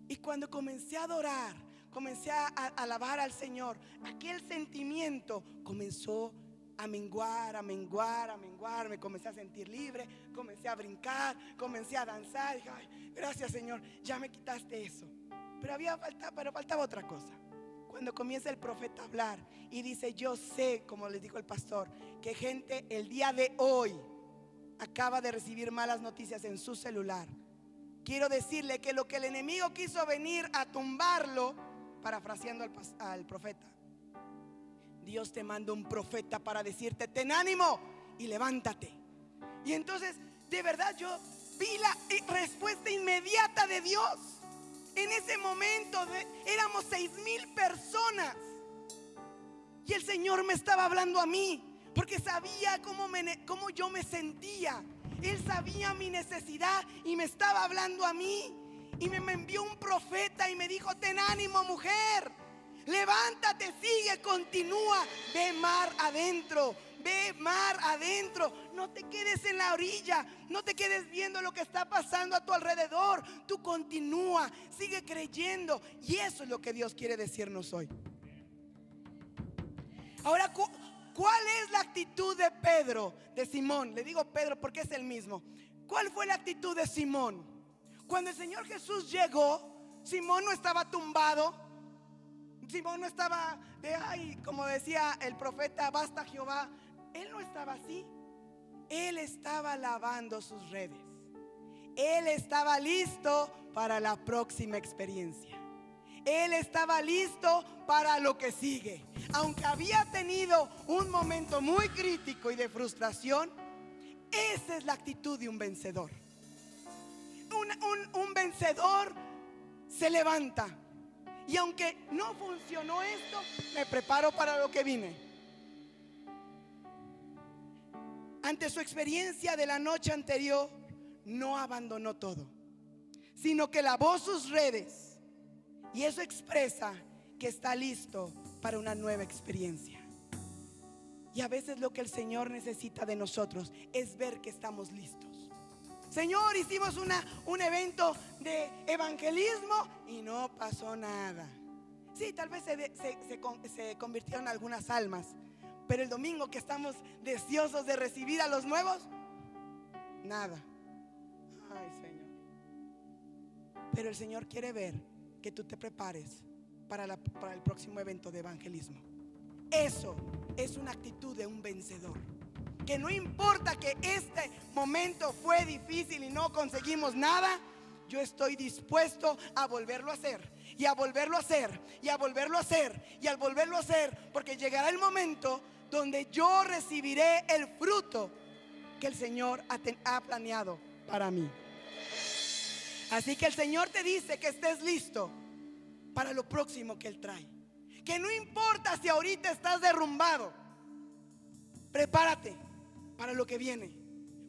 Y cuando comencé a adorar, comencé a alabar al Señor, aquel sentimiento comenzó a menguar, me comencé a sentir libre, comencé a brincar, comencé a danzar. Dije, ay, gracias, Señor, ya me quitaste eso. Pero faltaba otra cosa. Cuando comienza el profeta a hablar y dice, yo sé, como les dijo el pastor, que gente el día de hoy acaba de recibir malas noticias en su celular. Quiero decirle que lo que el enemigo quiso venir a tumbarlo, parafraseando al profeta, Dios te manda un profeta para decirte, ten ánimo y levántate. Y entonces, de verdad, yo vi la respuesta inmediata de Dios. En ese momento éramos 6,000 personas. Y el Señor me estaba hablando a mí, porque sabía cómo yo me sentía. Él sabía mi necesidad y me estaba hablando a mí. Y me envió un profeta y me dijo, ten ánimo, mujer, levántate, sigue, continúa, ve mar adentro. Ve mar adentro, no te quedes en la orilla, no te quedes viendo lo que está pasando a tu alrededor. Tú continúa, sigue creyendo. Y eso es lo que Dios quiere decirnos hoy. Ahora, ¿cuál es la actitud de Pedro, de Simón? Le digo Pedro porque es el mismo. ¿Cuál fue la actitud de Simón? Cuando el Señor Jesús llegó, Simón no estaba tumbado. Simón no estaba de, ay, como decía el profeta, basta Jehová. Él no estaba así. Él estaba lavando sus redes. Él estaba listo para la próxima experiencia. Él estaba listo para lo que sigue. Aunque había tenido un momento muy crítico y de frustración, esa es la actitud de un vencedor. Un vencedor se levanta. Y aunque no funcionó esto, me preparo para lo que vine. Ante su experiencia de la noche anterior, no abandonó todo, sino que lavó sus redes. Y eso expresa que está listo para una nueva experiencia. Y a veces lo que el Señor necesita de nosotros es ver que estamos listos. Señor, hicimos un evento de evangelismo y no pasó nada. Sí, tal vez se convirtieron algunas almas, pero el domingo que estamos deseosos de recibir a los nuevos, nada. Ay, Señor. Pero el Señor quiere ver que tú te prepares para el próximo evento de evangelismo. Eso es una actitud de un vencedor. Que no importa que este momento fue difícil y no conseguimos nada, yo estoy dispuesto a volverlo a hacer, y a volverlo a hacer, y a volverlo a hacer, y a volverlo a hacer, porque llegará el momento donde yo recibiré el fruto que el Señor ha planeado para mí. Así que el Señor te dice que estés listo para lo próximo que Él trae. Que no importa si ahorita estás derrumbado, prepárate para lo que viene.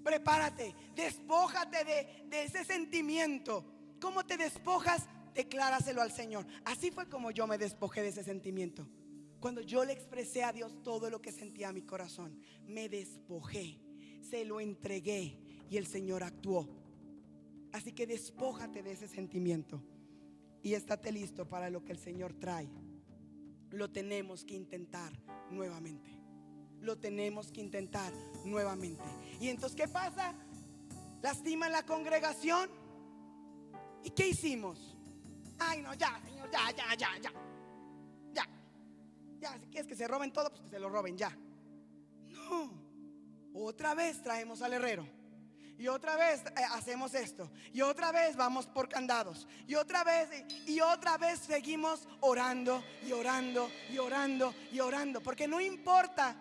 Prepárate, despójate de ese sentimiento. ¿Cómo te despojas? Decláraselo al Señor. Así fue como yo me despojé de ese sentimiento. Cuando yo le expresé a Dios todo lo que sentía en mi corazón, me despojé, se lo entregué y el Señor actuó. Así que despójate de ese sentimiento y estate listo para lo que el Señor trae. Lo tenemos que intentar nuevamente. Lo tenemos que intentar nuevamente. Y entonces, ¿qué pasa? Lastiman la congregación. ¿Y qué hicimos? Ay, no, ya, Señor, ya, si quieres que se roben todo, pues que se lo roben ya. No, otra vez traemos al herrero. Y otra vez hacemos esto. Y otra vez vamos por candados. Y otra vez seguimos orando y orando y orando y orando. Porque no importa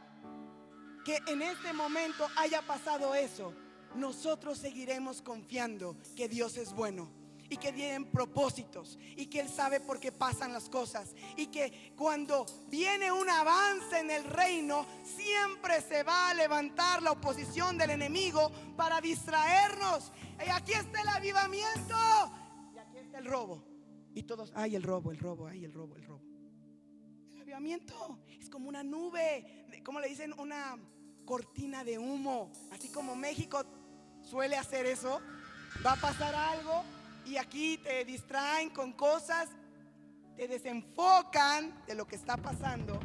que en este momento haya pasado eso, nosotros seguiremos confiando que Dios es bueno y que tienen propósitos y que Él sabe por qué pasan las cosas, y que cuando viene un avance en el reino siempre se va a levantar la oposición del enemigo para distraernos. Y aquí está el avivamiento y aquí está el robo, y todos, ay, el robo, ay, el robo. El avivamiento es como una nube, ¿cómo le dicen? Una cortina de humo. Así como México suele hacer eso, va a pasar algo y aquí te distraen con cosas, te desenfocan de lo que está pasando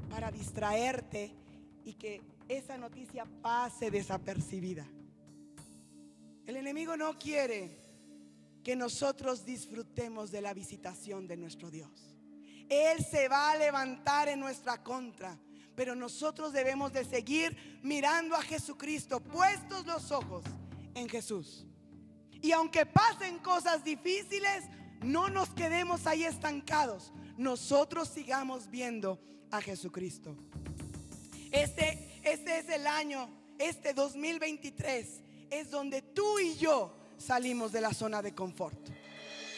para distraerte y que esa noticia pase desapercibida. El enemigo no quiere que nosotros disfrutemos de la visitación de nuestro Dios. Él se va a levantar en nuestra contra, pero nosotros debemos de seguir mirando a Jesucristo, puestos los ojos en Jesús. Y aunque pasen cosas difíciles, no nos quedemos ahí estancados. Nosotros sigamos viendo a Jesucristo. Este es el año, este 2023, es donde tú y yo salimos de la zona de confort.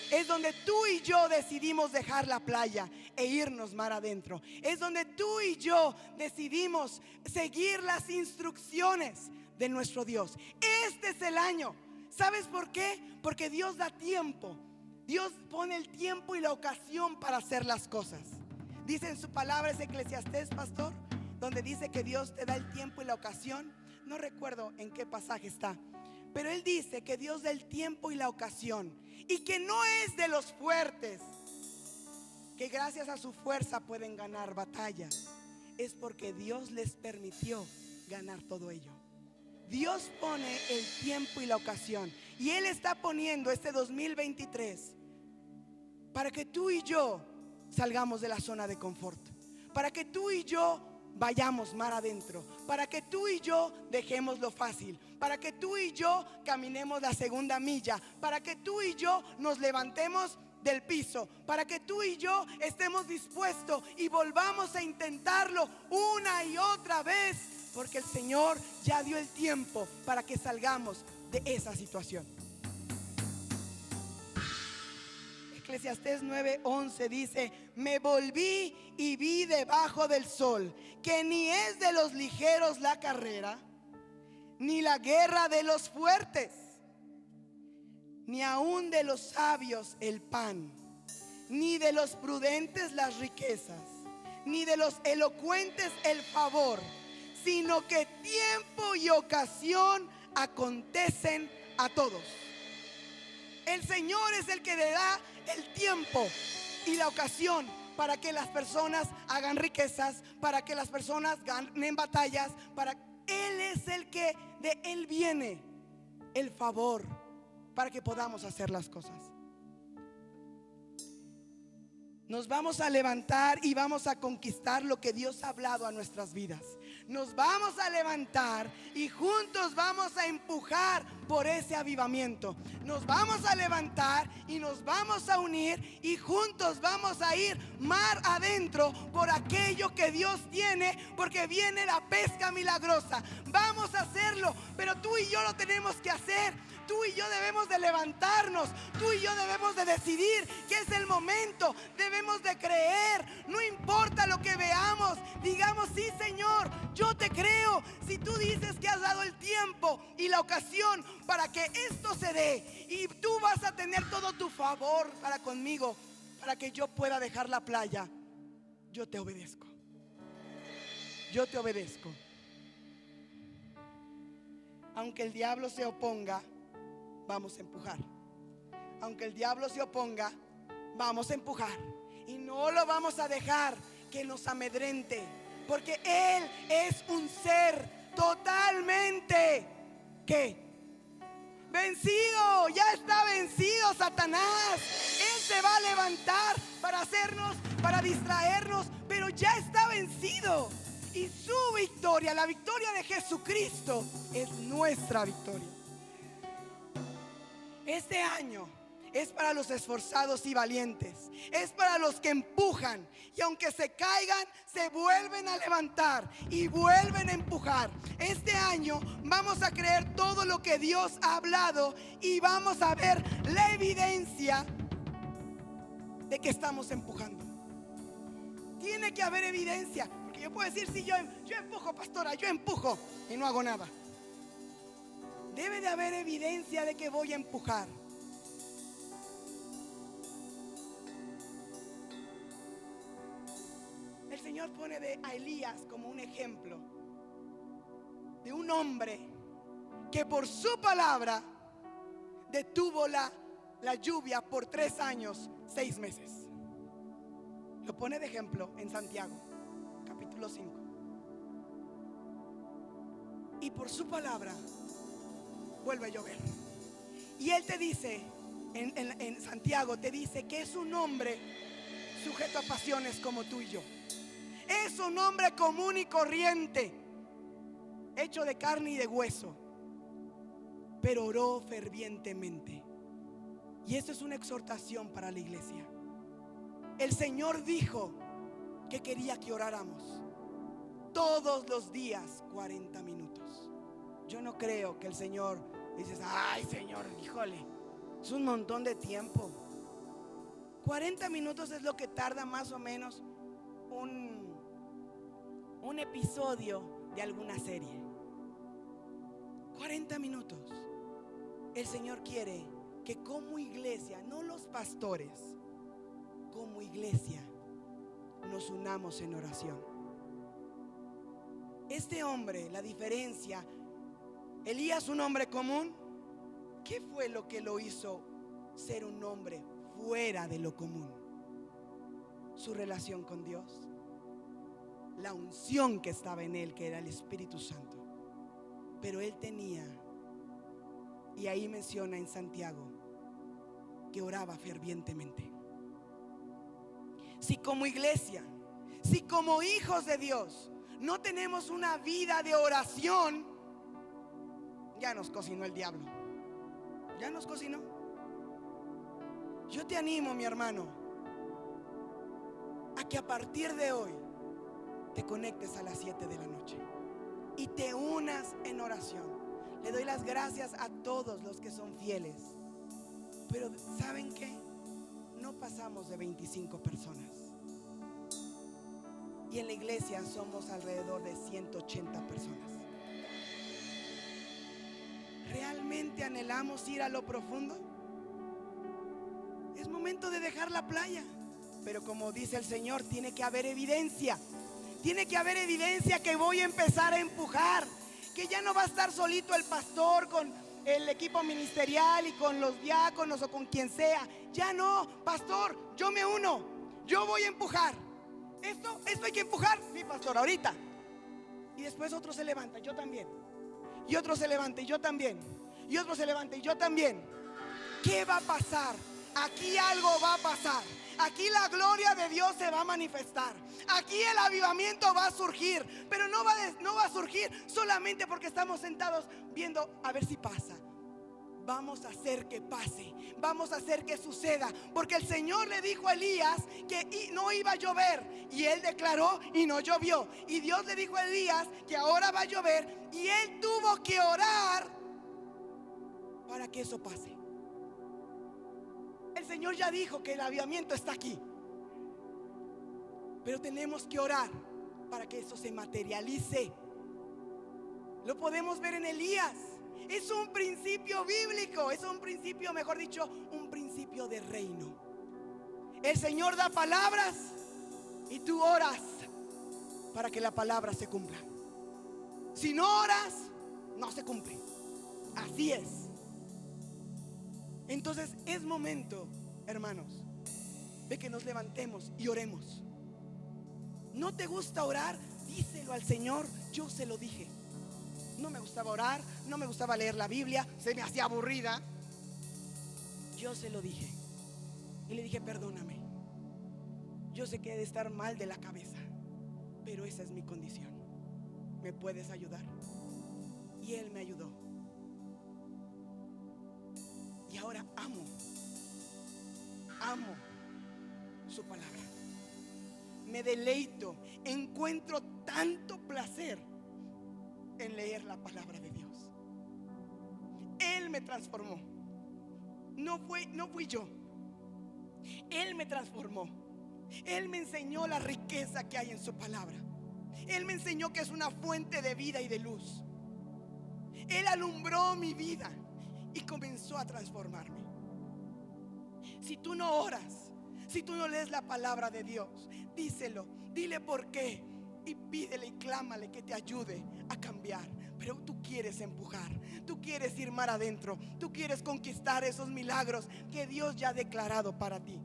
Es donde tú y yo decidimos dejar la playa e irnos mar adentro. Es donde tú y yo decidimos seguir las instrucciones de nuestro Dios. Este es el año. ¿Sabes por qué? Porque Dios da tiempo. Dios pone el tiempo y la ocasión para hacer las cosas. Dice en su palabra, es Eclesiastés, pastor, donde dice que Dios te da el tiempo y la ocasión. No recuerdo en qué pasaje está, pero Él dice que Dios da el tiempo y la ocasión, y que no es de los fuertes que gracias a su fuerza pueden ganar batallas. Es porque Dios les permitió ganar todo ello. Dios pone el tiempo y la ocasión, y Él está poniendo este 2023 para que tú y yo salgamos de la zona de confort, para que tú y yo vayamos mar adentro, para que tú y yo dejemos lo fácil, para que tú y yo caminemos la segunda milla, para que tú y yo nos levantemos del piso, para que tú y yo estemos dispuestos y volvamos a intentarlo una y otra vez, porque el Señor ya dio el tiempo para que salgamos de esa situación. Eclesiastés 9:11 dice: me volví y vi debajo del sol que ni es de los ligeros la carrera, ni la guerra de los fuertes, ni aun de los sabios el pan, ni de los prudentes las riquezas, ni de los elocuentes el favor, sino que tiempo y ocasión acontecen a todos. El Señor es el que le da el tiempo y la ocasión para que las personas hagan riquezas, para que las personas ganen batallas, Él es el que de Él viene el favor para que podamos hacer las cosas. Nos vamos a levantar y vamos a conquistar lo que Dios ha hablado a nuestras vidas. Nos vamos a levantar y juntos vamos a empujar por ese avivamiento. Nos vamos a levantar y nos vamos a unir y juntos vamos a ir mar adentro por aquello que Dios tiene, porque viene la pesca milagrosa. Vamos a hacerlo, pero tú y yo lo tenemos que hacer. Tú y yo debemos de levantarnos. Tú y yo debemos de decidir que es el momento. Debemos de creer. No importa lo que veamos. Digamos: sí, Señor, yo te creo. Si tú dices que has dado el tiempo y la ocasión para que esto se dé, y tú vas a tener todo tu favor para conmigo, para que yo pueda dejar la playa, yo te obedezco. Yo te obedezco. Aunque el diablo se oponga, vamos a empujar. Aunque el diablo se oponga, vamos a empujar. Y no lo vamos a dejar que nos amedrente, porque Él es un ser totalmente ¿qué? Vencido. Ya está vencido Satanás. Él se va a levantar para hacernos, para distraernos, pero ya está vencido. Y su victoria, la victoria de Jesucristo, es nuestra victoria. Este año es para los esforzados y valientes. Es para los que empujan, y aunque se caigan, se vuelven a levantar y vuelven a empujar. Este año vamos a creer todo lo que Dios ha hablado y vamos a ver la evidencia de que estamos empujando. Tiene que haber evidencia, porque yo puedo decir: sí, yo empujo, pastora, yo empujo, y no hago nada. Debe de haber evidencia de que voy a empujar. El Señor pone a Elías como un ejemplo de un hombre que por su palabra detuvo la lluvia por 3 años, 6 meses. Lo pone de ejemplo en Santiago, capítulo 5. Y por su palabra vuelve a llover. Y él te dice, en Santiago te dice que es un hombre sujeto a pasiones como tú y yo. Es un hombre común y corriente, hecho de carne y de hueso, pero oró fervientemente. Y esto es una exhortación para la iglesia. El Señor dijo que quería que oráramos todos los días 40 minutos. Yo no creo que el Señor dices: ay, Señor, híjole, es un montón de tiempo. 40 minutos es lo que tarda más o menos un episodio de alguna serie. 40 minutos. El Señor quiere que como iglesia, no los pastores, como iglesia, nos unamos en oración. Este hombre, la diferencia, Elías, un hombre común, ¿qué fue lo que lo hizo ser un hombre fuera de lo común? Su relación con Dios, la unción que estaba en él, que era el Espíritu Santo. Pero él tenía, y ahí menciona en Santiago, que oraba fervientemente. Si como iglesia, si como hijos de Dios no tenemos una vida de oración, ya nos cocinó el diablo. Ya nos cocinó. Yo te animo, mi hermano, a que a partir de hoy te conectes a las 7 de la noche y te unas en oración. Le doy las gracias a todos los que son fieles, pero ¿saben qué? No pasamos de 25 personas. Y en la iglesia somos alrededor de 180 personas. ¿Realmente anhelamos ir a lo profundo? Es momento de dejar la playa. Pero como dice el Señor, tiene que haber evidencia. Tiene que haber evidencia que voy a empezar a empujar. Que ya no va a estar solito el pastor con el equipo ministerial y con los diáconos o con quien sea. Ya no, pastor, yo me uno. Yo voy a empujar. Esto hay que empujar. Sí, pastor, ahorita. Y después otro se levanta, yo también. Y otro se levanta, y yo también. Y otro se levanta, y yo también. ¿Qué va a pasar? Aquí algo va a pasar. Aquí la gloria de Dios se va a manifestar. Aquí el avivamiento va a surgir. Pero no va a surgir solamente porque estamos sentados viendo a ver si pasa. Vamos a hacer que pase. Vamos a hacer que suceda. Porque el Señor le dijo a Elías que no iba a llover. Y él declaró y no llovió. Y Dios le dijo a Elías que ahora va a llover. Y él tuvo que orar para que eso pase. El Señor ya dijo que el avivamiento está aquí. Pero tenemos que orar para que eso se materialice. Lo podemos ver en Elías. Es un principio bíblico. Es un principio, mejor dicho, un principio de reino. El Señor da palabras y tú oras para que la palabra se cumpla. Si no oras, no se cumple. Así es. Entonces es momento, hermanos, de que nos levantemos y oremos. ¿No te gusta orar? Díselo al Señor. Yo se lo dije. No me gustaba orar, no me gustaba leer la Biblia, se me hacía aburrida. Yo se lo dije. Y le dije, perdóname. Yo sé que he de estar mal de la cabeza, pero esa es mi condición. ¿Me puedes ayudar? Y él me ayudó. Y ahora amo su palabra. Me deleito, encuentro tanto placer en leer la palabra de Dios. Él me transformó. No fui yo. Él me transformó. Él me enseñó la riqueza que hay en su palabra. Él me enseñó que es una fuente de vida y de luz. Él alumbró mi vida y comenzó a transformarme. Si tú no oras, si tú no lees la palabra de Dios, díselo, dile por qué y pídele y clámale que te ayude a cambiar. Pero tú quieres empujar, tú quieres ir mar adentro, tú quieres conquistar esos milagros que Dios ya ha declarado para ti.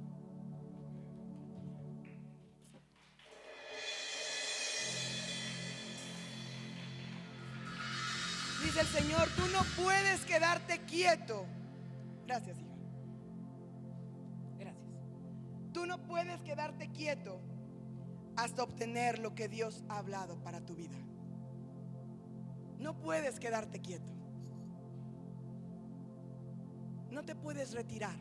Dice el Señor, tú no puedes quedarte quieto. Gracias, hija. Gracias. Tú no puedes quedarte quieto hasta obtener lo que Dios ha hablado para tu vida. No puedes quedarte quieto. No te puedes retirar.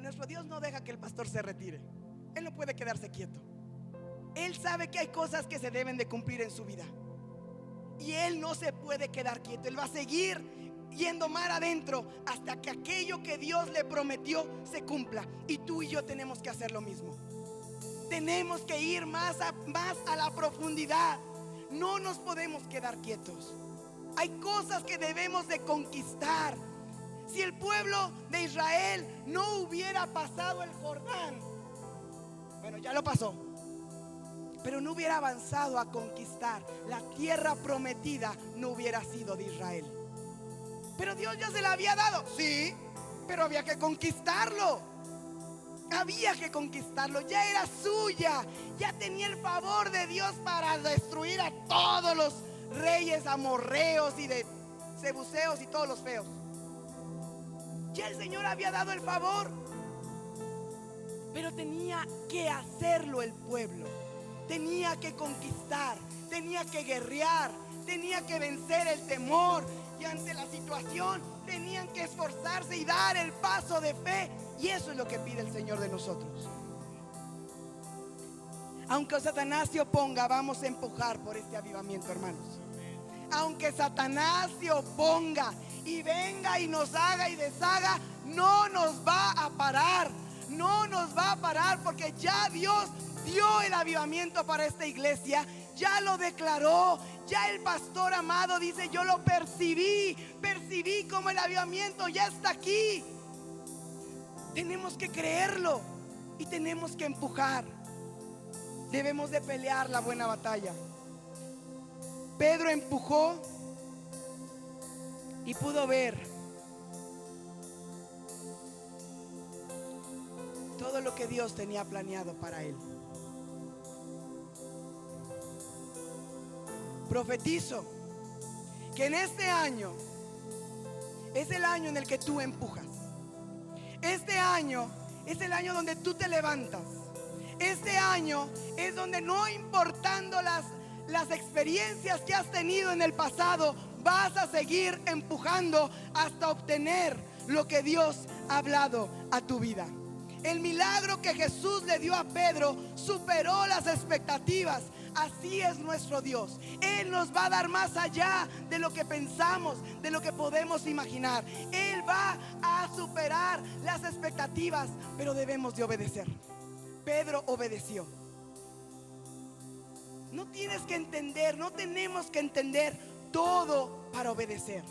Nuestro Dios no deja que el pastor se retire. Él no puede quedarse quieto. Él sabe que hay cosas que se deben de cumplir en su vida. Y él no se puede quedar quieto. Él va a seguir yendo mar adentro hasta que aquello que Dios le prometió se cumpla. Y tú y yo tenemos que hacer lo mismo. Tenemos que ir más a la profundidad. No nos podemos quedar quietos. Hay cosas que debemos de conquistar. Si el pueblo de Israel no hubiera pasado el Jordán, bueno, ya lo pasó, pero no hubiera avanzado a conquistar la tierra prometida, no hubiera sido de Israel. Pero Dios ya se la había dado, sí, pero había que conquistarlo. Había que conquistarlo, ya era suya. Ya tenía el favor de Dios para destruir a todos los reyes amorreos y de jebuseos y todos los feos. Ya el Señor había dado el favor, pero tenía que hacerlo el pueblo. Tenía que conquistar, tenía que guerrear, tenía que vencer el temor. Y ante la situación tenían que esforzarse y dar el paso de fe. Y eso es lo que pide el Señor de nosotros. Aunque Satanás se oponga, vamos a empujar por este avivamiento, hermanos. Aunque Satanás se oponga y venga y nos haga y deshaga, no nos va a parar. No nos va a parar, porque ya Dios dio el avivamiento para esta iglesia. Ya lo declaró. Ya el pastor amado dice: yo lo percibí como el avivamiento ya está aquí. Tenemos que creerlo y tenemos que empujar. Debemos de pelear la buena batalla. Pedro empujó y pudo ver todo lo que Dios tenía planeado para él. Profetizo que en este año es el año en el que tú empujas. Este año es el año donde tú te levantas. Este año es donde, no importando las experiencias que has tenido en el pasado, vas a seguir empujando hasta obtener lo que Dios ha hablado a tu vida. El milagro que Jesús le dio a Pedro superó las expectativas. Así es nuestro Dios. Él nos va a dar más allá de lo que pensamos, de lo que podemos imaginar. Él va a superar las expectativas, pero debemos de obedecer. Pedro obedeció. No tienes que entender, no tenemos que entender todo para obedecer.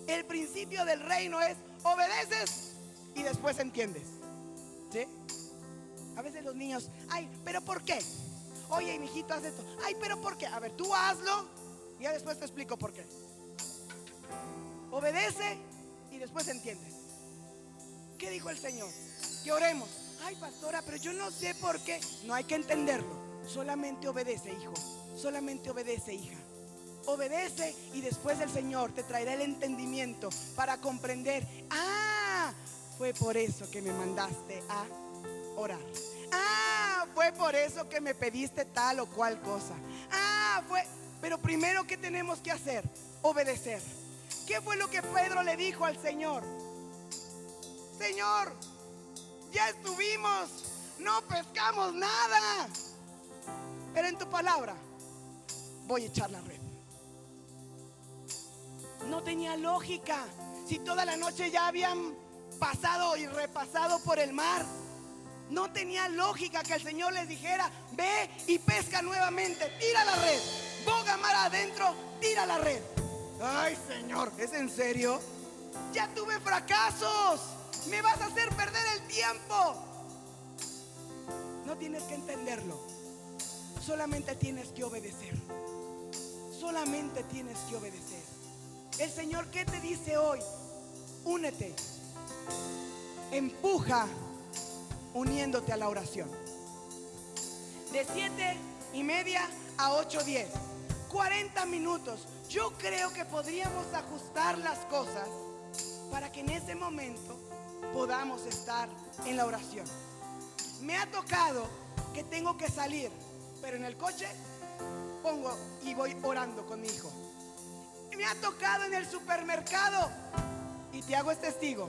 El principio del reino es: obedeces y después entiendes. ¿Sí? A veces los niños: ay, ¿pero por qué? Oye, mijito, haz esto. Ay, ¿pero por qué? A ver, tú hazlo y ya después te explico por qué. Obedece y después entiendes. ¿Qué dijo el Señor? Que oremos. Ay, pastora, pero yo no sé por qué. No hay que entenderlo. Solamente obedece, hijo. Solamente obedece, hija. Obedece y después el Señor te traerá el entendimiento para comprender: ah, fue por eso que me mandaste a orar. Ah, fue por eso que me pediste tal o cual cosa. Ah, fue. Pero primero, ¿qué tenemos que hacer? Obedecer. ¿Qué fue lo que Pedro le dijo al Señor? Señor, ya estuvimos, no pescamos nada, pero en tu palabra voy a echar la red. No tenía lógica. Si toda la noche ya habían pasado y repasado por el mar, no tenía lógica que el Señor les dijera: ve y pesca nuevamente, tira la red, boga mar adentro, tira la red. Ay, Señor, ¿es en serio? Ya tuve fracasos, me vas a hacer perder el tiempo. No tienes que entenderlo, solamente tienes que obedecer. Solamente tienes que obedecer. El Señor, ¿qué te dice hoy? Únete, empuja, uniéndote a la oración. De 7:30 a 8:10, 40 minutos. Yo creo que podríamos ajustar las cosas para que en ese momento podamos estar en la oración. Me ha tocado que tengo que salir, pero en el coche pongo y voy orando con mi hijo. Me ha tocado en el supermercado, y Tiago es testigo,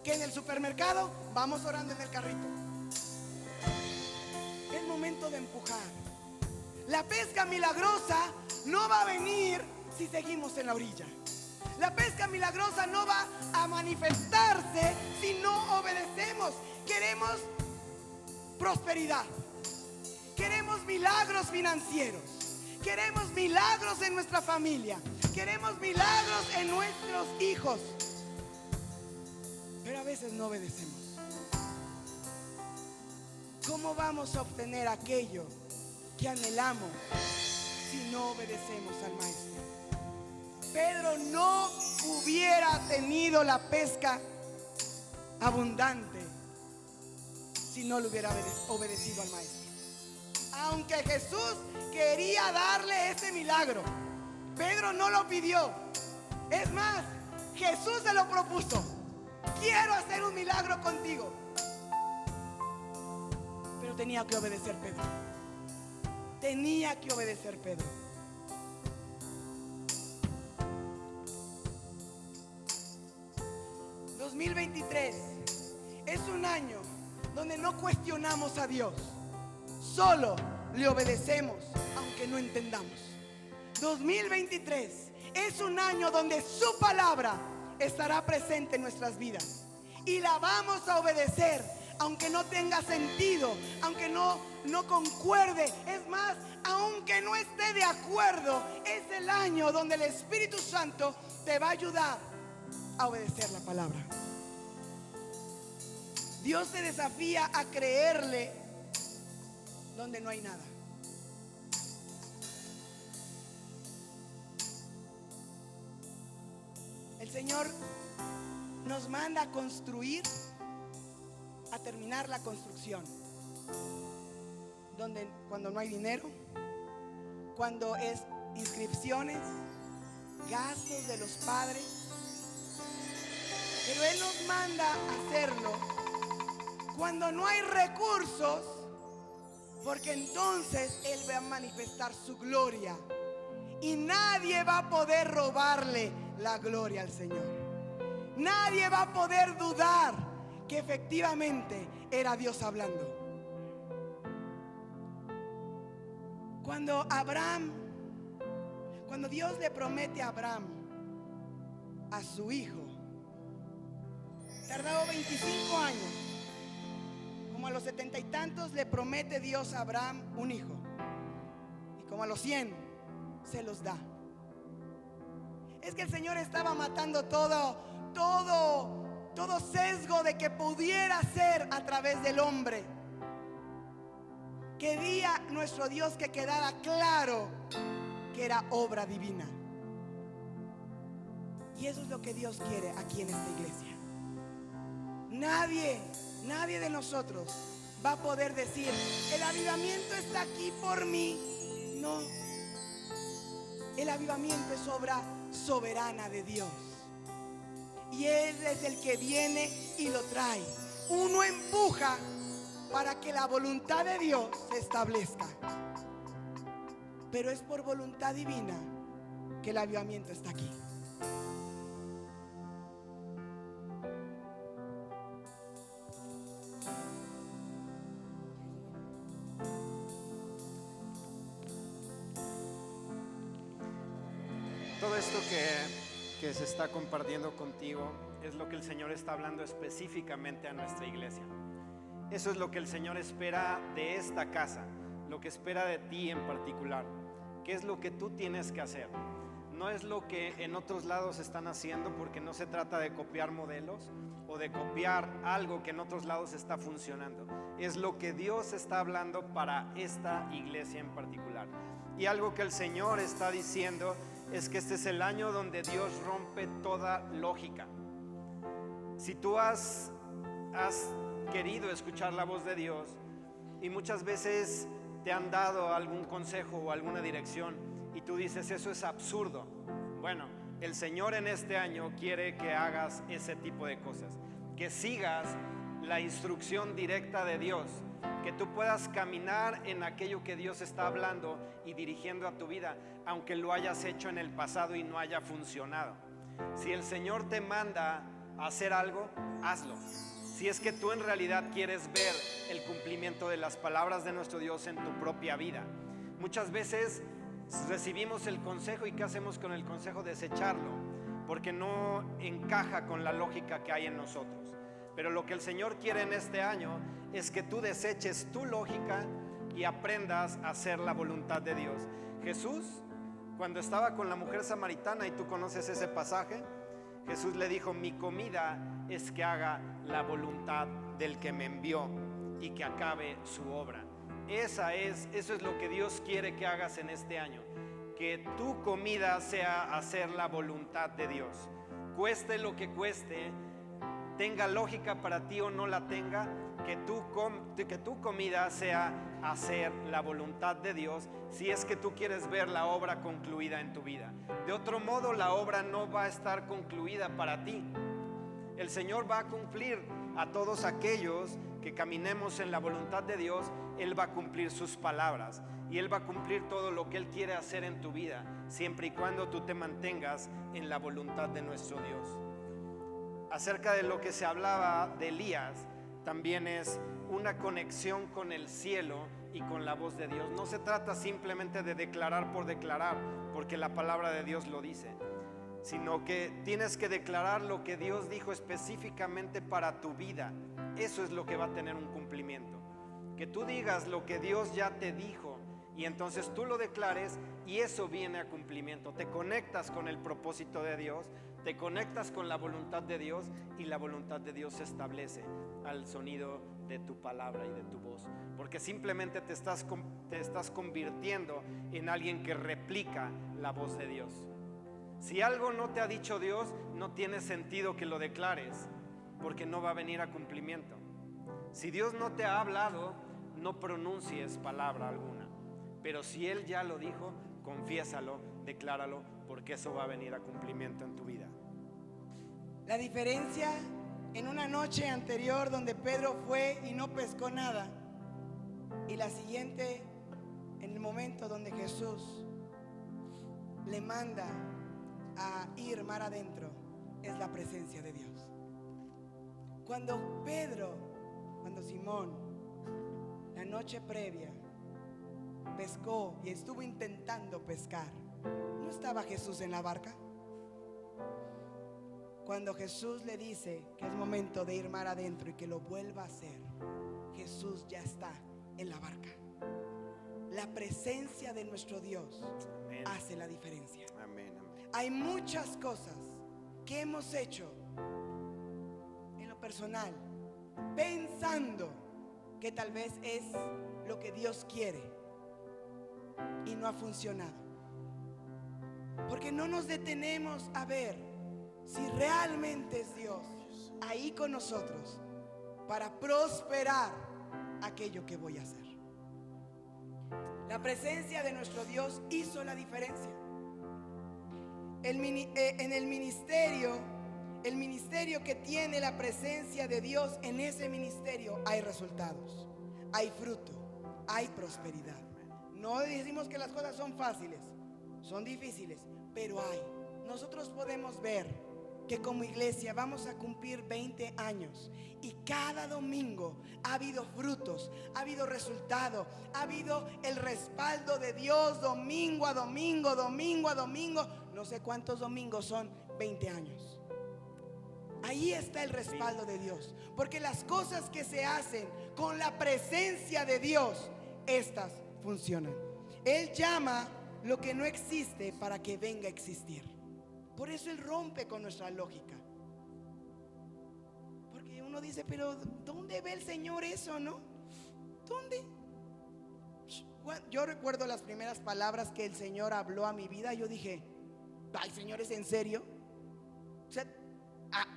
que en el supermercado vamos orando en el carrito. Es momento de empujar. La pesca milagrosa no va a venir si seguimos en la orilla. La pesca milagrosa no va a manifestarse si no obedecemos. Queremos prosperidad, queremos milagros financieros, queremos milagros en nuestra familia, queremos milagros en nuestros hijos, pero a veces no obedecemos. ¿Cómo vamos a obtener aquello que anhelamos si no obedecemos al Maestro? Pedro no hubiera tenido la pesca abundante si no le hubiera obedecido al Maestro. Aunque Jesús quería darle ese milagro, Pedro no lo pidió. Es más, Jesús se lo propuso: quiero hacer un milagro contigo. Pero tenía que obedecer Pedro. Tenía que obedecer Pedro. ...2023 es un año donde no cuestionamos a Dios, solo le obedecemos aunque no entendamos. 2023 es un año donde su palabra estará presente en nuestras vidas y la vamos a obedecer aunque no tenga sentido, aunque no concuerde. Es más, aunque no esté de acuerdo, es el año donde el Espíritu Santo te va a ayudar a obedecer la palabra. Dios te desafía a creerle donde no hay nada. El Señor nos manda a construir, a terminar la construcción. Cuando no hay dinero, cuando es inscripciones, gastos de los padres, pero Él nos manda a hacerlo cuando no hay recursos, porque entonces Él va a manifestar su gloria y nadie va a poder robarle la gloria al Señor. Nadie va a poder dudar que efectivamente era Dios hablando. Cuando Dios le promete a Abraham a su hijo, tardó 25 años. Como a los 70 y tantos le promete Dios a Abraham un hijo, y como a los 100 se los da. Es que el Señor estaba matando todo sesgo de que pudiera ser a través del hombre. Quería nuestro Dios que quedara claro que era obra divina. Y eso es lo que Dios quiere aquí en esta iglesia. Nadie de nosotros va a poder decir: el avivamiento está aquí por mí. No, el avivamiento es obra soberana de Dios, y Él es el que viene y lo trae. Uno empuja para que la voluntad de Dios se establezca, pero es por voluntad divina que el avivamiento está aquí. Todo esto que se está compartiendo contigo es lo que el Señor está hablando específicamente a nuestra iglesia. Eso es lo que el Señor espera de esta casa, lo que espera de ti en particular. ¿Qué es lo que tú tienes que hacer? No es lo que en otros lados están haciendo, porque no se trata de copiar modelos o de copiar algo que en otros lados está funcionando. Es lo que Dios está hablando para esta iglesia en particular. Y algo que el Señor está diciendo es que este es el año donde Dios rompe toda lógica. Si tú has querido escuchar la voz de Dios y muchas veces te han dado algún consejo o alguna dirección y tú dices: eso es absurdo. Bueno, el Señor en este año quiere que hagas ese tipo de cosas, que sigas la instrucción directa de Dios, que tú puedas caminar en aquello que Dios está hablando y dirigiendo a tu vida, aunque lo hayas hecho en el pasado y no haya funcionado. Si el Señor te manda a hacer algo, hazlo. Si es que tú en realidad quieres ver el cumplimiento de las palabras de nuestro Dios en tu propia vida. Muchas veces recibimos el consejo y ¿qué hacemos con el consejo? Desecharlo, porque no encaja con la lógica que hay en nosotros. Pero lo que el Señor quiere en este año es que tú deseches tu lógica y aprendas a hacer la voluntad de Dios. Jesús, cuando estaba con la mujer samaritana, y tú conoces ese pasaje, Jesús le dijo: mi comida es que haga la voluntad del que me envió y que acabe su obra. Eso es lo que Dios quiere que hagas en este año, que tu comida sea hacer la voluntad de Dios, cueste lo que cueste, tenga lógica para ti o no la tenga, que tu comida sea hacer la voluntad de Dios, si es que tú quieres ver la obra concluida en tu vida. De otro modo, la obra no va a estar concluida para ti. El Señor va a cumplir a todos aquellos que caminemos en la voluntad de Dios. Él va a cumplir sus palabras y Él va a cumplir todo lo que Él quiere hacer en tu vida, siempre y cuando tú te mantengas en la voluntad de nuestro Dios. Acerca de lo que se hablaba de Elías, también es una conexión con el cielo y con la voz de Dios. No se trata simplemente de declarar por declarar, porque la palabra de Dios lo dice, sino que tienes que declarar lo que Dios dijo específicamente para tu vida. Eso es lo que va a tener un cumplimiento. Que tú digas lo que Dios ya te dijo y entonces tú lo declares, y eso viene a cumplimiento. Te conectas con el propósito de Dios, te conectas con la voluntad de Dios, y la voluntad de Dios se establece al sonido de tu palabra y de tu voz, porque simplemente te estás convirtiendo en alguien que replica la voz de Dios. Si algo no te ha dicho Dios, no tiene sentido que lo declares, porque no va a venir a cumplimiento. Si Dios no te ha hablado, no pronuncies palabra alguna, pero si Él ya lo dijo, confiésalo, decláralo, porque eso va a venir a cumplimiento en tu vida. La diferencia en una noche anterior donde Pedro fue y no pescó nada, y la siguiente en el momento donde Jesús le manda a ir mar adentro, es la presencia de Dios. Cuando Simón, la noche previa, pescó y estuvo intentando pescar, ¿no estaba Jesús en la barca? Cuando Jesús le dice que es momento de ir mar adentro y que lo vuelva a hacer, Jesús ya está en la barca. La presencia de nuestro Dios Amén. hace la diferencia. Amén, amén. Hay muchas cosas que hemos hecho en lo personal pensando que tal vez es lo que Dios quiere y no ha funcionado, porque no nos detenemos a ver si realmente es Dios ahí con nosotros para prosperar aquello que voy a hacer. La presencia de nuestro Dios hizo la diferencia. En el ministerio que tiene la presencia de Dios, en ese ministerio hay resultados, hay fruto, hay prosperidad. No decimos que las cosas son fáciles, son difíciles, pero hay. Nosotros podemos ver que como iglesia vamos a cumplir 20 años y cada domingo ha habido frutos, ha habido resultado, ha habido el respaldo de Dios domingo a domingo, domingo a domingo. No sé cuántos domingos son 20 años. Ahí está el respaldo de Dios, porque las cosas que se hacen con la presencia de Dios, estas funcionan. Él llama lo que no existe para que venga a existir. Por eso Él rompe con nuestra lógica. Porque uno dice, pero ¿dónde ve el Señor eso, no? ¿Dónde? Yo recuerdo las primeras palabras que el Señor habló a mi vida. Yo dije, ay, Señor, ¿es en serio? O sea,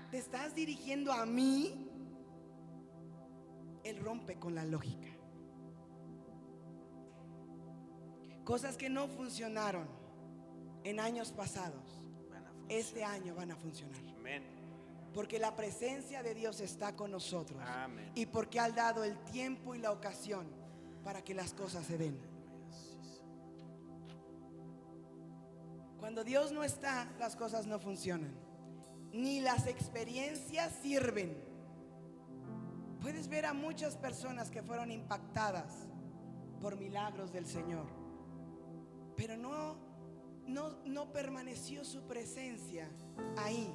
¿te estás dirigiendo a mí? Él rompe con la lógica. Cosas que no funcionaron en años pasados, este año van a funcionar. Amén. Porque la presencia de Dios está con nosotros. Amén. Y porque ha dado el tiempo y la ocasión para que las cosas se den. Cuando Dios no está, las cosas no funcionan. Ni las experiencias sirven. Puedes ver a muchas personas que fueron impactadas por milagros del Señor, pero no permaneció su presencia ahí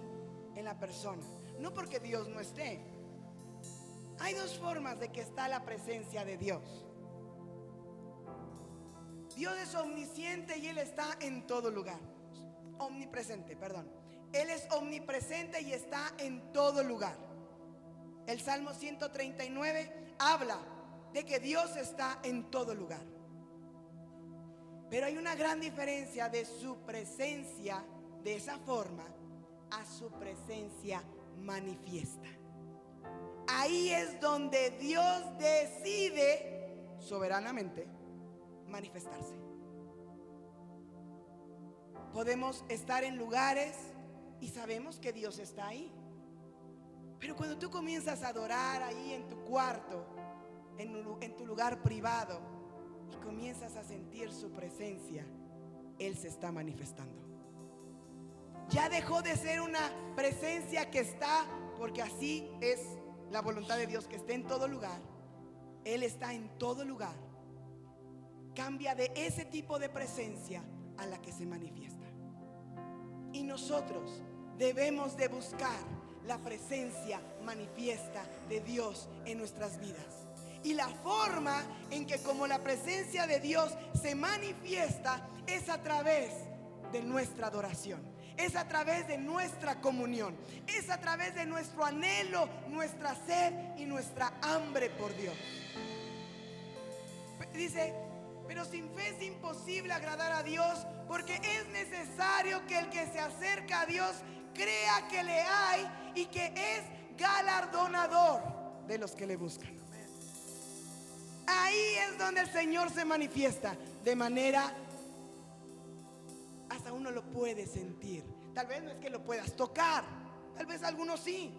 en la persona. No porque Dios no esté. Hay dos formas de que está la presencia de Dios. Dios es omnisciente y Él está en todo lugar. Omnipresente, perdón. Él es omnipresente y está en todo lugar. El Salmo 139 habla de que Dios está en todo lugar. Pero hay una gran diferencia de su presencia de esa forma a su presencia manifiesta. Ahí es donde Dios decide soberanamente manifestarse. Podemos estar en lugares y sabemos que Dios está ahí. Pero cuando tú comienzas a adorar ahí en tu cuarto, en tu lugar privado, y comienzas a sentir su presencia, Él se está manifestando. Ya dejó de ser una presencia que está, porque así es la voluntad de Dios, que esté en todo lugar. Él está en todo lugar. Cambia de ese tipo de presencia a la que se manifiesta. Y nosotros debemos de buscar la presencia manifiesta de Dios en nuestras vidas. Y la forma en que como la presencia de Dios se manifiesta es a través de nuestra adoración, es a través de nuestra comunión, es a través de nuestro anhelo, nuestra sed y nuestra hambre por Dios. Dice, pero sin fe es imposible agradar a Dios, porque es necesario que el que se acerca a Dios crea que le hay y que es galardonador de los que le buscan. Ahí es donde el Señor se manifiesta de manera casa uno lo puede sentir. Tal vez no es que lo puedas tocar, tal vez algunos sí,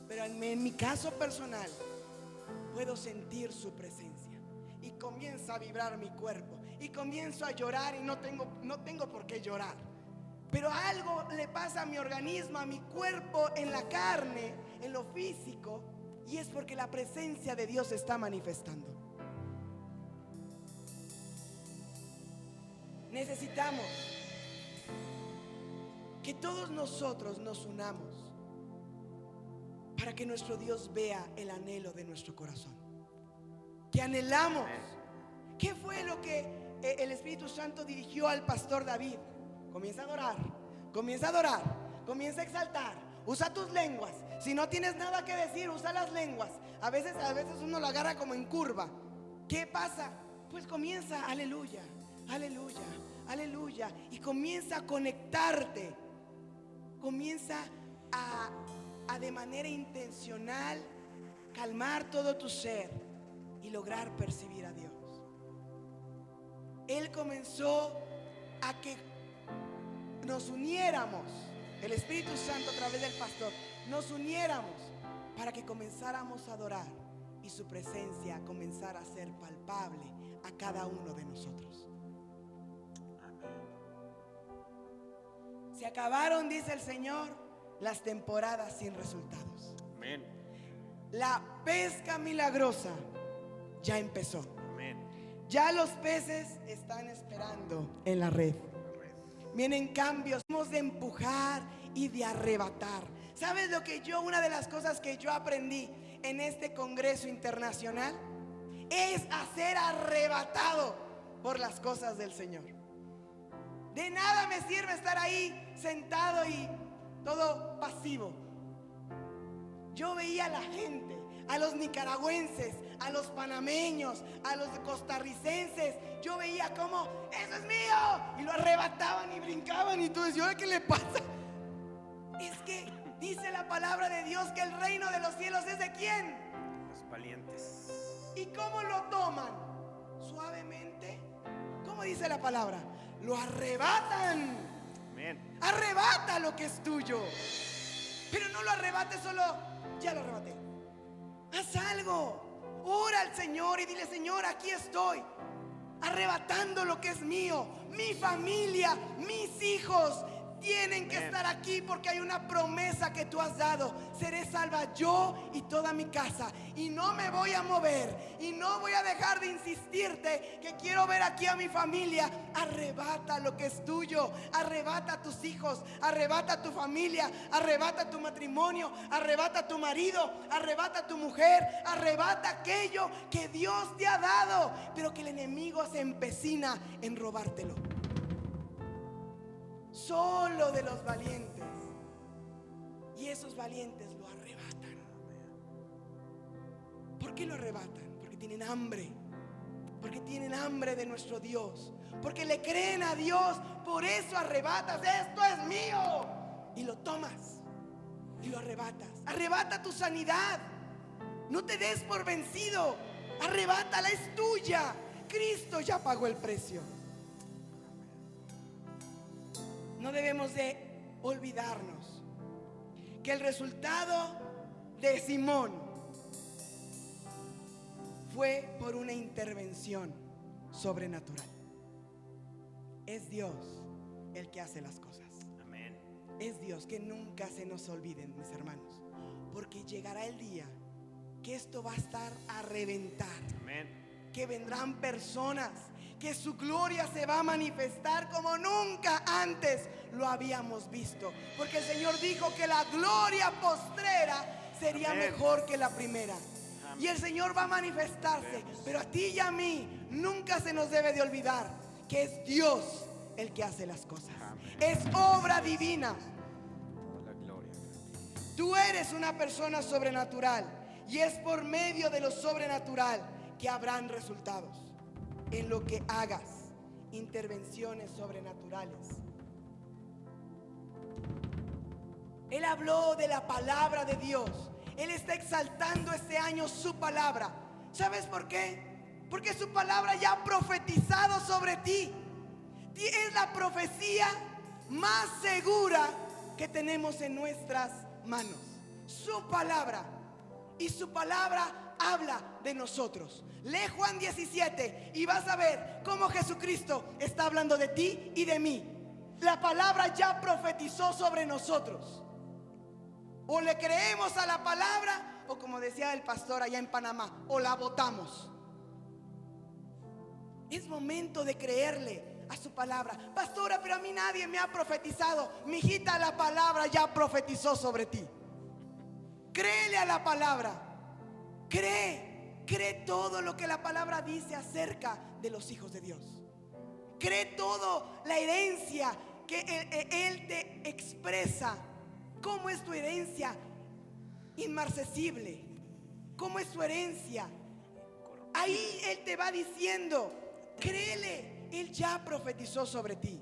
pero en mi caso personal puedo sentir su presencia y comienza a vibrar mi cuerpo y comienzo a llorar y no tengo por qué llorar. Pero algo le pasa a mi organismo, a mi cuerpo, en la carne, en lo físico, y es porque la presencia de Dios se está manifestando. Necesitamos que todos nosotros nos unamos para que nuestro Dios vea el anhelo de nuestro corazón. Que anhelamos. ¿Qué fue lo que el Espíritu Santo dirigió al pastor David? Comienza a adorar, comienza a adorar, comienza a exaltar. Usa tus lenguas. Si no tienes nada que decir, usa las lenguas. A veces uno lo agarra como en curva. ¿Qué pasa? Pues comienza, aleluya, aleluya, aleluya. Y comienza a conectarte. Comienza a de manera intencional calmar todo tu ser y lograr percibir a Dios. Él comenzó a que nos uniéramos, el Espíritu Santo a través del pastor, nos uniéramos para que comenzáramos a adorar y su presencia comenzara a ser palpable a cada uno de nosotros. Se acabaron, dice el Señor, las temporadas sin resultados. Amén. La pesca milagrosa ya empezó. Amén. Ya los peces están esperando en la red. Vienen cambios, hemos de empujar y de arrebatar. ¿Sabes lo que una de las cosas que yo aprendí en este congreso internacional? Es a ser arrebatado por las cosas del Señor. De nada me sirve estar ahí sentado y todo pasivo. Yo veía a la gente, a los nicaragüenses, a los panameños, a los costarricenses. Yo veía como, eso es mío, y lo arrebataban y brincaban y tú decías, ¿qué le pasa? Es que dice la palabra de Dios que el reino de los cielos es de ¿quién? Los valientes. ¿Y cómo lo toman? Suavemente. ¿Cómo dice la palabra? Lo arrebatan. Amén. Arrebata lo que es tuyo. Pero no lo arrebates solo, ya lo arrebaté. Haz algo. Ora al Señor y dile, Señor, aquí estoy, arrebatando lo que es mío. Mi familia, mis hijos tienen que estar aquí porque hay una promesa que tú has dado. Seré salva yo y toda mi casa. Y no me voy a mover. Y no voy a dejar de insistirte que quiero ver aquí a mi familia. Arrebata lo que es tuyo. Arrebata a tus hijos. Arrebata a tu familia. Arrebata tu matrimonio. Arrebata a tu marido. Arrebata a tu mujer. Arrebata aquello que Dios te ha dado, pero que el enemigo se empecina en robártelo. Solo de los valientes. Y esos valientes lo arrebatan. ¿Por qué lo arrebatan? Porque tienen hambre. Porque tienen hambre de nuestro Dios. Porque le creen a Dios. Por eso arrebatas. Esto es mío. Y lo tomas. Y lo arrebatas. Arrebata tu sanidad. No te des por vencido. Arrebátala, es tuya. Cristo ya pagó el precio. No debemos de olvidarnos que el resultado de Simón fue por una intervención sobrenatural. Es Dios el que hace las cosas. Amén. Es Dios, que nunca se nos olviden, mis hermanos, porque llegará el día que esto va a estar a reventar. Amén. Que vendrán personas, que su gloria se va a manifestar como nunca antes lo habíamos visto. Porque el Señor dijo que la gloria postrera sería mejor que la primera. Y el Señor va a manifestarse. Pero a ti y a mí nunca se nos debe de olvidar que es Dios el que hace las cosas. Es obra divina. Tú eres una persona sobrenatural. Y es por medio de lo sobrenatural que habrán resultados en lo que hagas. Intervenciones sobrenaturales. Él habló de la palabra de Dios. Él está exaltando este año su palabra. ¿Sabes por qué? Porque su palabra ya ha profetizado sobre ti. Es la profecía más segura que tenemos en nuestras manos. Su palabra. Y su palabra habla de nosotros. Lee Juan 17 y vas a ver cómo Jesucristo está hablando de ti y de mí. La palabra ya profetizó sobre nosotros. O le creemos a la palabra, o como decía el pastor allá en Panamá, o la votamos. Es momento de creerle a su palabra. Pastora, pero a mí nadie me ha profetizado. Mijita, la palabra ya profetizó sobre ti. Créele a la palabra. Cree todo lo que la palabra dice acerca de los hijos de Dios. Cree todo la herencia que Él te expresa. ¿Cómo es tu herencia? Inmarcesible. ¿Cómo es tu herencia? Ahí Él te va diciendo, créele, Él ya profetizó sobre ti.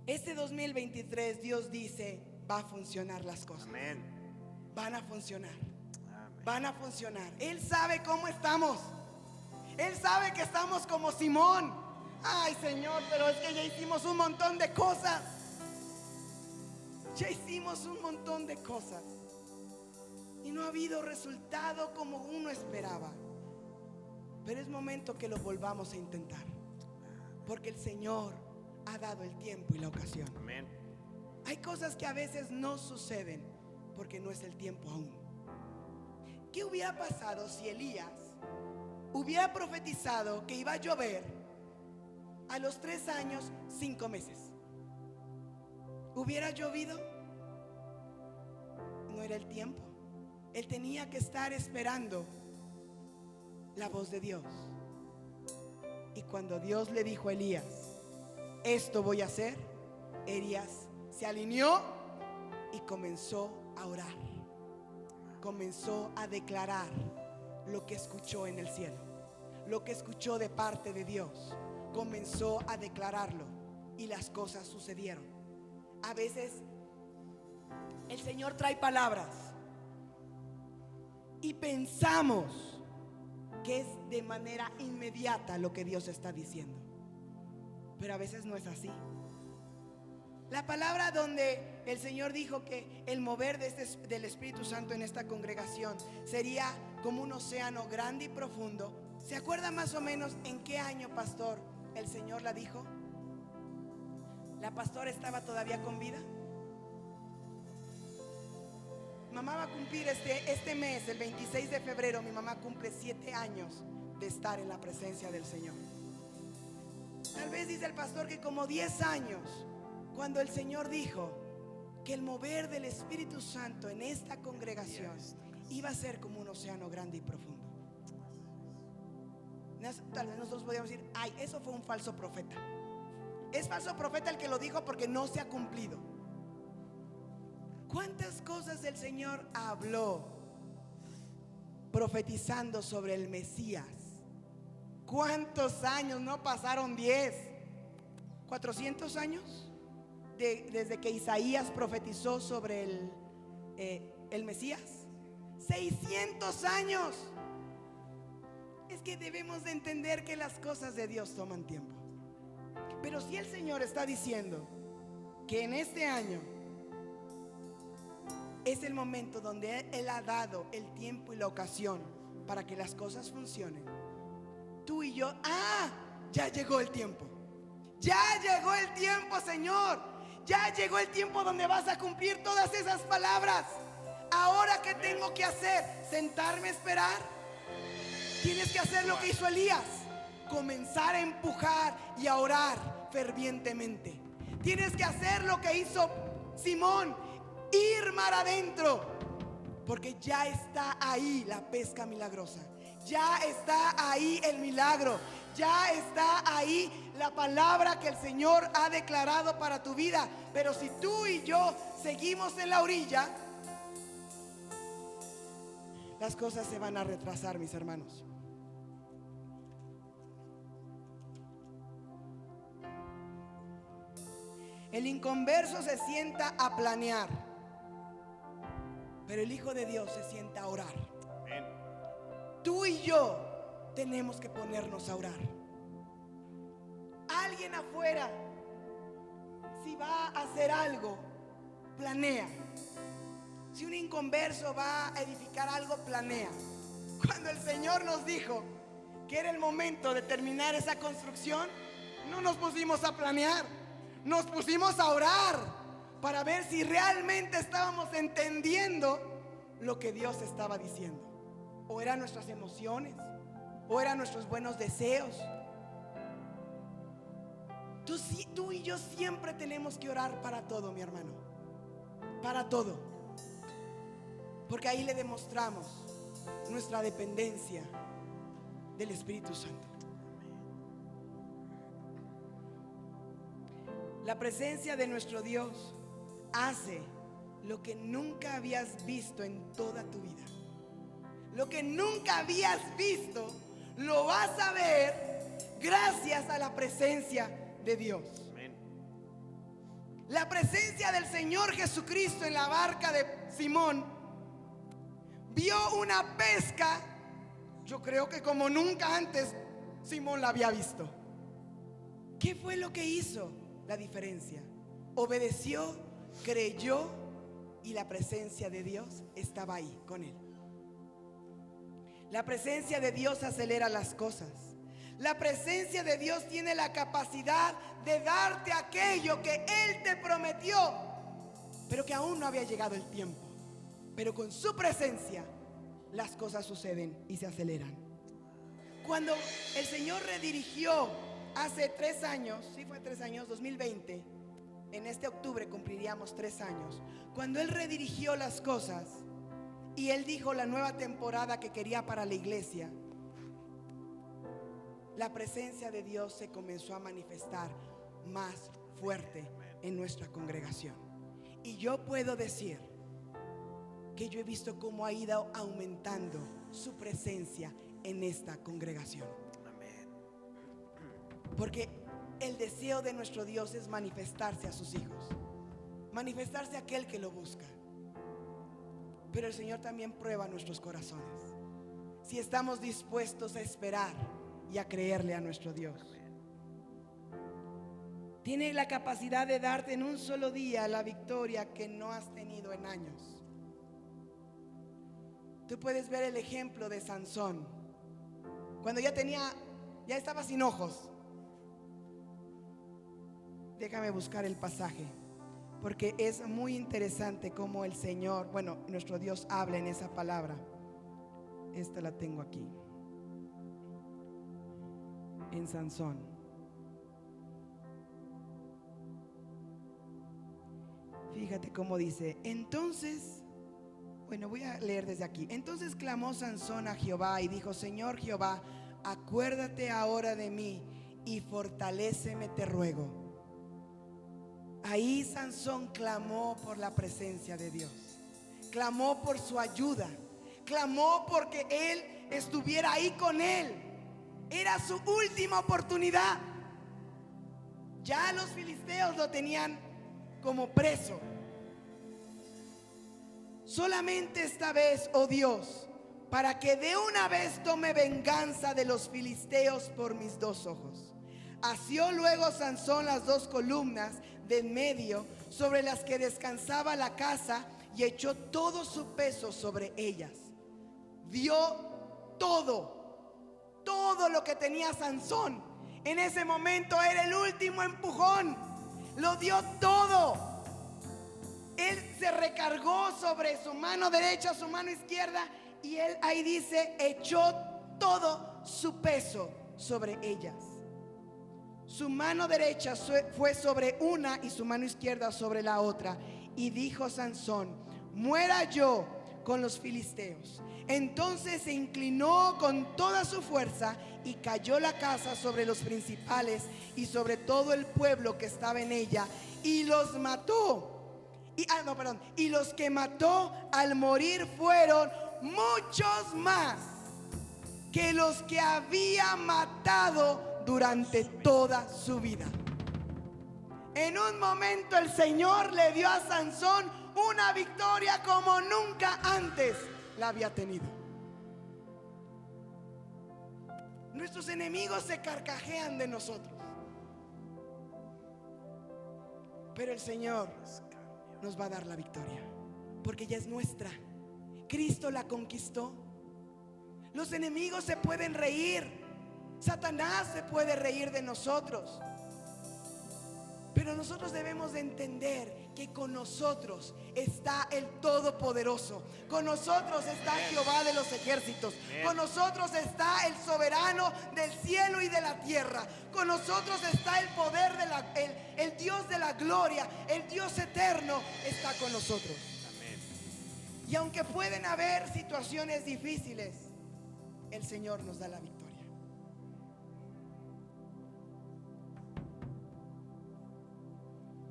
Este 2023 Dios dice, va a funcionar las cosas. Amén. Van a funcionar. Amén. Van a funcionar. Él sabe cómo estamos. Él sabe que estamos como Simón. Ay, Señor, pero es que ya hicimos un montón de cosas. Ya hicimos un montón de cosas y no ha habido resultado como uno esperaba. Pero es momento que lo volvamos a intentar, porque el Señor ha dado el tiempo y la ocasión. Amén. Hay cosas que a veces no suceden porque no es el tiempo aún. ¿Qué hubiera pasado si Elías hubiera profetizado que iba a llover a los 3 años, 5 meses? ¿Hubiera llovido? No era el tiempo. Él tenía que estar esperando la voz de Dios. Y cuando Dios le dijo a Elías, esto voy a hacer, Elías se alineó y comenzó a orar. Comenzó a declarar lo que escuchó en el cielo, lo que escuchó de parte de Dios. Comenzó a declararlo y las cosas sucedieron. A veces el Señor trae palabras y pensamos que es de manera inmediata lo que Dios está diciendo, pero a veces no es así. La palabra donde el Señor dijo que el mover del Espíritu Santo en esta congregación sería como un océano grande y profundo. ¿Se acuerda más o menos en qué año, pastor, el Señor la dijo? ¿La pastora estaba todavía con vida? Mamá va a cumplir este mes, el 26 de febrero. Mi mamá cumple 7 años de estar en la presencia del Señor. Tal vez dice el pastor que como 10 años, cuando el Señor dijo que el mover del Espíritu Santo en esta congregación iba a ser como un océano grande y profundo. Tal vez nosotros podríamos decir, ay, eso fue un falso profeta. Es falso profeta el que lo dijo porque no se ha cumplido. ¿Cuántas cosas el Señor habló profetizando sobre el Mesías? ¿Cuántos años? No pasaron 10, 400 años desde que Isaías profetizó sobre el Mesías. 600 años. Es que debemos de entender que las cosas de Dios toman tiempo. Pero si el Señor está diciendo que en este año es el momento donde Él ha dado el tiempo y la ocasión para que las cosas funcionen, tú y yo, ya llegó el tiempo. Ya llegó el tiempo, Señor. Ya llegó el tiempo donde vas a cumplir todas esas palabras. Ahora, ¿qué tengo que hacer? ¿Sentarme a esperar? Tienes que hacer lo que hizo Elías. Comenzar a empujar y a orar fervientemente. Tienes que hacer lo que hizo Simón, ir mar adentro, porque ya está ahí la pesca milagrosa. Ya está ahí el milagro. Ya está ahí la palabra que el Señor ha declarado para tu vida. Pero si tú y yo seguimos en la orilla, las cosas se van a retrasar, mis hermanos. El inconverso se sienta a planear, pero el Hijo de Dios se sienta a orar. Amén. Tú y yo tenemos que ponernos a orar. afuera, si va a hacer algo, planea. Si un inconverso va a edificar algo, planea. Cuando el Señor nos dijo que era el momento de terminar esa construcción, no nos pusimos a planear, nos pusimos a orar para ver si realmente estábamos entendiendo lo que Dios estaba diciendo. O eran nuestras emociones, o eran nuestros buenos deseos. Tú y yo siempre tenemos que orar para todo, mi hermano. Para todo. Porque ahí le demostramos nuestra dependencia del Espíritu Santo. La presencia de nuestro Dios hace lo que nunca habías visto en toda tu vida. Lo que nunca habías visto, lo vas a ver gracias a la presencia de Dios. Amén. La presencia del Señor Jesucristo en la barca de Simón vio una pesca, yo creo que como nunca antes Simón la había visto. ¿Qué fue lo que hizo la diferencia? Obedeció, creyó, y la presencia de Dios estaba ahí con él. La presencia de Dios acelera las cosas. La presencia de Dios tiene la capacidad de darte aquello que Él te prometió, pero que aún no había llegado el tiempo. Pero con su presencia las cosas suceden y se aceleran. Cuando el Señor redirigió hace 3 años, sí fue 3 años, 2020, en este octubre cumpliríamos 3 años. Cuando Él redirigió las cosas y Él dijo la nueva temporada que quería para la iglesia, la presencia de Dios se comenzó a manifestar más fuerte en nuestra congregación. Y yo puedo decir que yo he visto cómo ha ido aumentando su presencia en esta congregación. Porque el deseo de nuestro Dios es manifestarse a sus hijos, manifestarse a aquel que lo busca. Pero el Señor también prueba nuestros corazones, si estamos dispuestos a esperar y a creerle a nuestro Dios. Tiene la capacidad de darte en un solo día la victoria que no has tenido en años. Tú puedes ver el ejemplo de Sansón, cuando ya estaba sin ojos. Déjame buscar el pasaje, porque es muy interesante cómo el Señor, nuestro Dios habla en esa palabra. Esta la tengo aquí, en Sansón. Fíjate cómo dice. Entonces, voy a leer desde aquí. Entonces clamó Sansón a Jehová y dijo: Señor Jehová, acuérdate ahora de mí y fortaléceme, te ruego. Ahí Sansón clamó por la presencia de Dios, clamó por su ayuda, clamó porque Él estuviera ahí con él. Era su última oportunidad. Ya los filisteos lo tenían como preso. Solamente esta vez, oh Dios, para que de una vez tome venganza de los filisteos por mis 2 ojos. Asió luego Sansón las 2 columnas de en medio sobre las que descansaba la casa y echó todo su peso sobre ellas. Dio todo lo que tenía Sansón. En ese momento era el último empujón. Lo dio todo. Él se recargó sobre su mano derecha, su mano izquierda, y él ahí dice, echó todo su peso sobre ellas. Su mano derecha fue sobre una y su mano izquierda sobre la otra. Y dijo Sansón: muera yo con los filisteos. Entonces se inclinó con toda su fuerza y cayó la casa sobre los principales y sobre todo el pueblo que estaba en ella, y los mató. Y los que mató al morir fueron muchos más que los que había matado durante toda su vida. En un momento el Señor le dio a Sansón una victoria como nunca antes la había tenido. Nuestros enemigos se carcajean de nosotros. Pero el Señor nos va a dar la victoria, porque ya es nuestra. Cristo la conquistó. Los enemigos se pueden reír, Satanás se puede reír de nosotros, pero nosotros debemos de entender que con nosotros está el Todopoderoso, con nosotros está Jehová de los ejércitos, con nosotros está el soberano del cielo y de la tierra, con nosotros está el poder el Dios de la gloria, el Dios eterno está con nosotros. Y aunque pueden haber situaciones difíciles, el Señor nos da la victoria.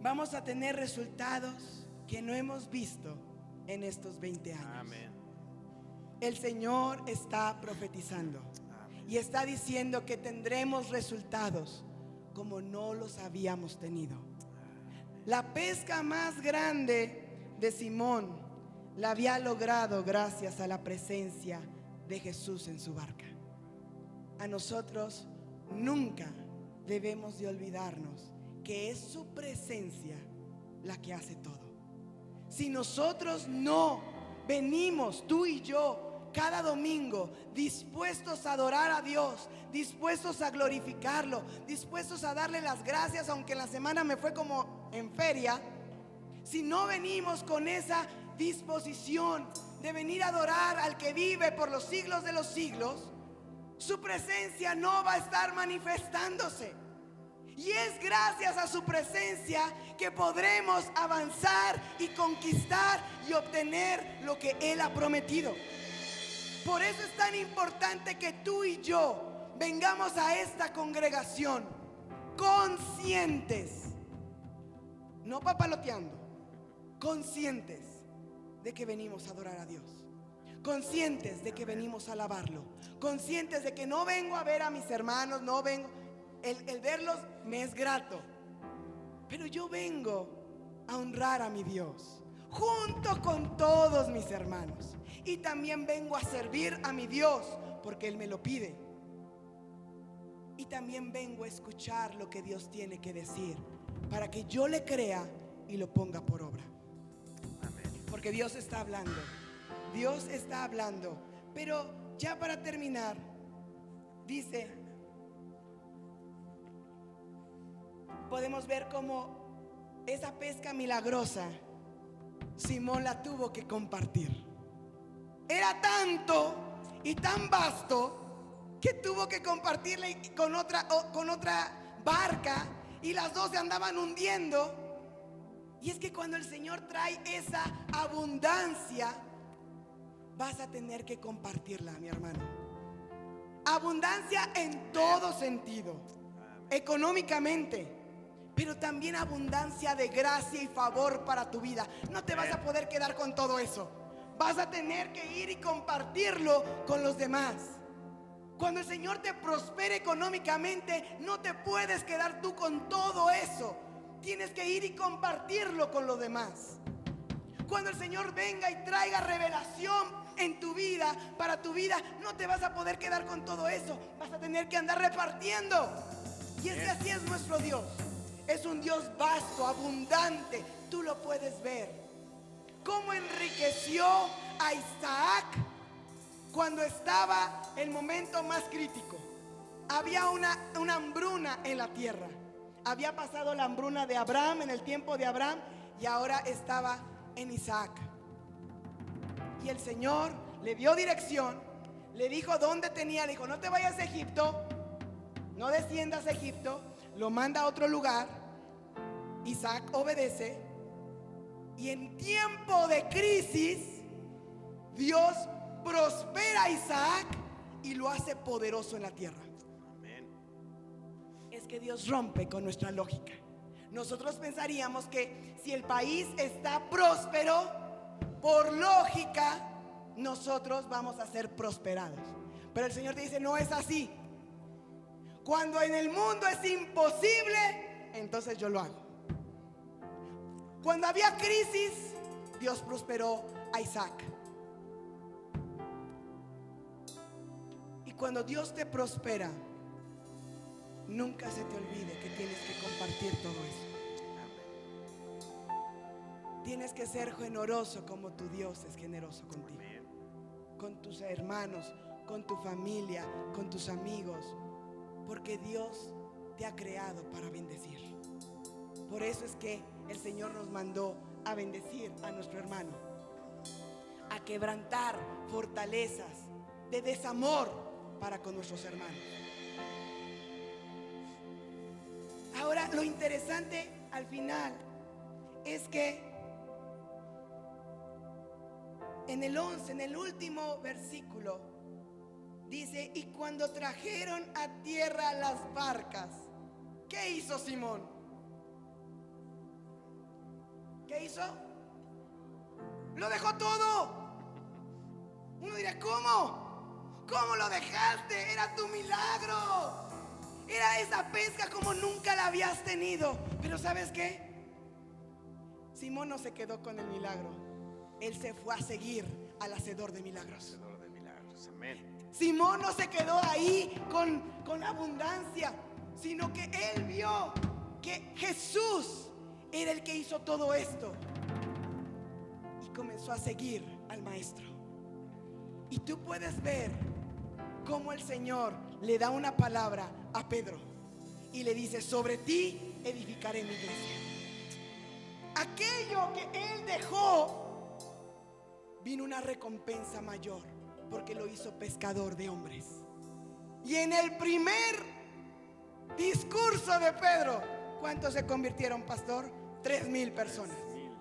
Vamos a tener resultados que no hemos visto en estos 20 años. Amén. El Señor está profetizando y está diciendo que tendremos resultados como no los habíamos tenido. La pesca más grande de Simón la había logrado gracias a la presencia de Jesús en su barca. A nosotros nunca debemos de olvidarnos que es su presencia la que hace todo. Si nosotros no venimos, tú y yo, cada domingo, dispuestos a adorar a Dios, dispuestos a glorificarlo, dispuestos a darle las gracias, aunque en la semana me fue como en feria, si no venimos con esa disposición de venir a adorar al que vive por los siglos de los siglos, su presencia no va a estar manifestándose. Y es gracias a su presencia que podremos avanzar y conquistar y obtener lo que Él ha prometido. Por eso es tan importante que tú y yo vengamos a esta congregación conscientes, no papaloteando, conscientes de que venimos a adorar a Dios, conscientes de que venimos a alabarlo, conscientes de que no vengo a ver a mis hermanos, no vengo. El verlos me es grato, pero yo vengo a honrar a mi Dios junto con todos mis hermanos, y también vengo a servir a mi Dios porque Él me lo pide, y también vengo a escuchar lo que Dios tiene que decir para que yo le crea y lo ponga por obra. Porque Dios está hablando, Dios está hablando. Pero ya para terminar, dice, podemos ver cómo esa pesca milagrosa Simón la tuvo que compartir. Era tanto y tan vasto que tuvo que compartirla con otra barca, y las dos se andaban hundiendo. Y es que cuando el Señor trae esa abundancia, vas a tener que compartirla, mi hermano. Abundancia en todo sentido, económicamente, pero también abundancia de gracia y favor para tu vida. No te vas a poder quedar con todo eso. Vas a tener que ir y compartirlo con los demás. Cuando el Señor te prospere económicamente, no te puedes quedar tú con todo eso. Tienes que ir y compartirlo con los demás. Cuando el Señor venga y traiga revelación en tu vida, para tu vida, no te vas a poder quedar con todo eso. Vas a tener que andar repartiendo. Y es que así es nuestro Dios. Es un Dios vasto, abundante. Tú lo puedes ver. Cómo enriqueció a Isaac cuando estaba el momento más crítico. Había una hambruna en la tierra. Había pasado la hambruna de Abraham en el tiempo de Abraham, y ahora estaba en Isaac. Y el Señor le dio dirección, le dijo dónde tenía, le dijo: no te vayas a Egipto, no desciendas a Egipto. Lo manda a otro lugar. Isaac obedece, y en tiempo de crisis Dios prospera a Isaac y lo hace poderoso en la tierra. Es que Dios rompe con nuestra lógica. Nosotros pensaríamos que si el país está próspero, por lógica nosotros vamos a ser prosperados. Pero el Señor te dice: no es así. Cuando en el mundo es imposible, entonces yo lo hago. Cuando había crisis, Dios prosperó a Isaac. Y cuando Dios te prospera, nunca se te olvide que tienes que compartir todo eso. tienes que ser generoso como tu Dios es generoso contigo, con tus hermanos, con tu familia, con tus amigos, porque Dios te ha creado para bendecir. Por eso es que el Señor nos mandó a bendecir a nuestro hermano, a quebrantar fortalezas de desamor para con nuestros hermanos. Ahora, lo interesante al final es que en el 11, en el último versículo, dice: y cuando trajeron a tierra las barcas, ¿qué hizo Simón? ¿Qué hizo? Lo dejó todo. Uno dirá: ¿cómo? ¿Cómo lo dejaste? Era tu milagro. Era esa pesca como nunca la habías tenido. Pero ¿sabes qué? Simón no se quedó con el milagro. Él se fue a seguir al hacedor de milagros. Hacedor de milagros, amén. Simón no se quedó ahí con abundancia, sino que él vio que Jesús era el que hizo todo esto y comenzó a seguir al maestro. Y tú puedes ver cómo el Señor le da una palabra a Pedro y le dice: sobre ti edificaré mi iglesia. Aquello que él dejó, vino una recompensa mayor, porque lo hizo pescador de hombres. Y en el primer discurso de Pedro, ¿cuántos se convirtieron, pastor? 3,000 personas.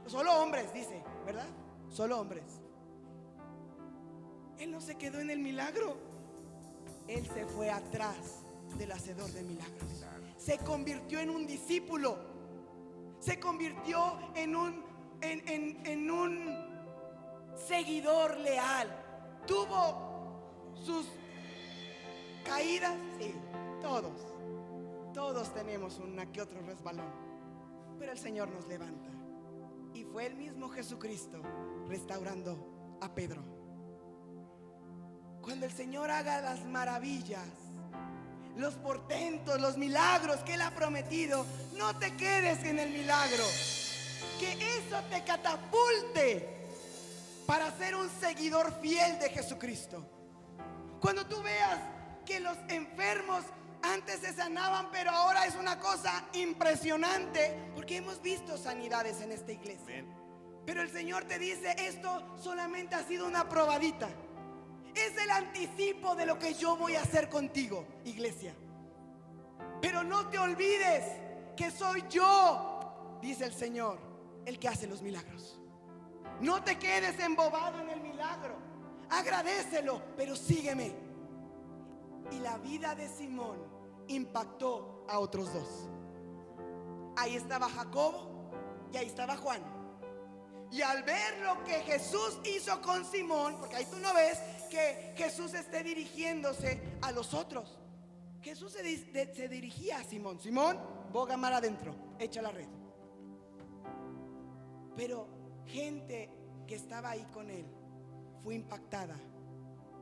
Solo hombres, dice, ¿verdad? Solo hombres. Él no se quedó en el milagro. Él se fue atrás del hacedor de milagros. Se convirtió en un discípulo. Se convirtió en un seguidor leal. Tuvo sus caídas, sí, todos tenemos una que otro resbalón, pero el Señor nos levanta. Y fue el mismo Jesucristo restaurando a Pedro. Cuando el Señor haga las maravillas, los portentos, los milagros que Él ha prometido, no te quedes en el milagro. Que eso te catapulte para ser un seguidor fiel de Jesucristo. Cuando tú veas que los enfermos antes se sanaban, pero ahora es una cosa impresionante, porque hemos visto sanidades en esta iglesia. Pero el Señor te dice: esto solamente ha sido una probadita. Es el anticipo de lo que yo voy a hacer contigo, iglesia. Pero no te olvides que soy yo, dice el Señor, el que hace los milagros. No te quedes embobado en el milagro. Agradécelo, pero sígueme. Y la vida de Simón impactó a otros dos. Ahí estaba Jacobo y ahí estaba Juan. Y al ver lo que Jesús hizo con Simón, porque ahí tú no ves que Jesús esté dirigiéndose a los otros. Jesús se dirigía a Simón: Simón, boga mar adentro, echa la red. Pero gente que estaba ahí con él fue impactada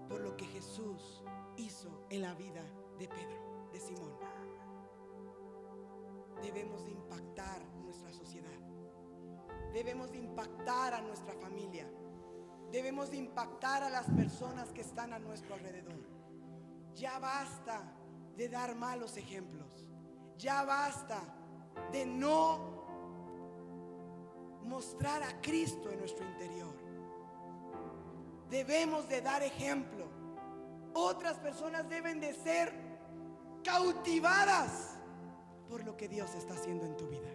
por lo que Jesús hizo en la vida de Pedro, de Simón. Debemos de impactar nuestra sociedad. Debemos de impactar a nuestra familia. Debemos de impactar a las personas que están a nuestro alrededor. Ya basta de dar malos ejemplos. Ya basta de no mostrar a Cristo en nuestro interior. Debemos de dar ejemplo. Otras personas deben de ser cautivadas por lo que Dios está haciendo en tu vida.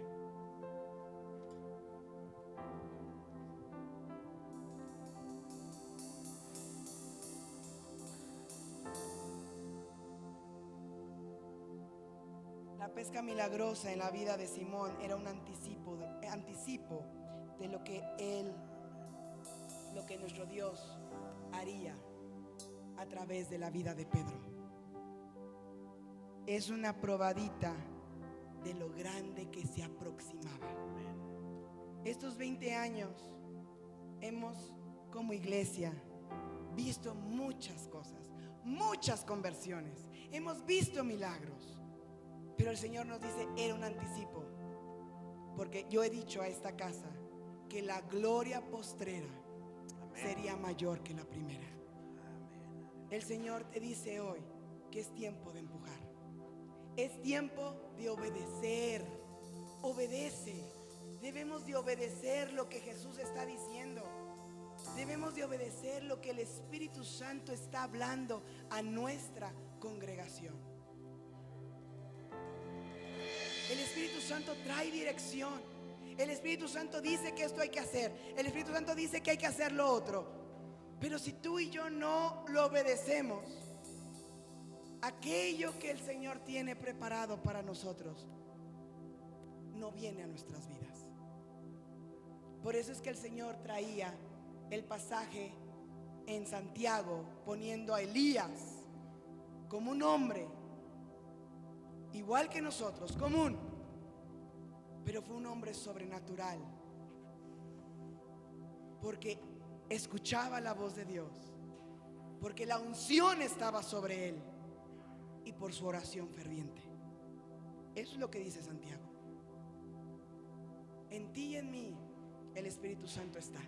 La pesca milagrosa en la vida de Simón era un anticipo de lo que nuestro Dios haría a través de la vida de Pedro. Es una probadita de lo grande que se aproximaba. Estos 20 años hemos, como iglesia, visto muchas cosas, muchas conversiones, hemos visto milagros. Pero el Señor nos dice: era un anticipo. Porque yo he dicho a esta casa que la gloria postrera Amén. sería mayor que la primera. El Señor te dice hoy que es tiempo de empujar. Es tiempo de obedecer. Obedece. Debemos de obedecer lo que Jesús está diciendo. Debemos de obedecer lo que el Espíritu Santo está hablando a nuestra congregación. El Espíritu Santo trae dirección. El Espíritu Santo dice que esto hay que hacer. El Espíritu Santo dice que hay que hacer lo otro. Pero si tú y yo no lo obedecemos, aquello que el Señor tiene preparado para nosotros no viene a nuestras vidas. Por eso es que el Señor traía el pasaje en Santiago, poniendo a Elías como un hombre igual que nosotros, común, pero fue un hombre sobrenatural, porque escuchaba la voz de Dios, porque la unción estaba sobre él y por su oración ferviente. Eso es lo que dice Santiago. En ti y en mí el Espíritu Santo está.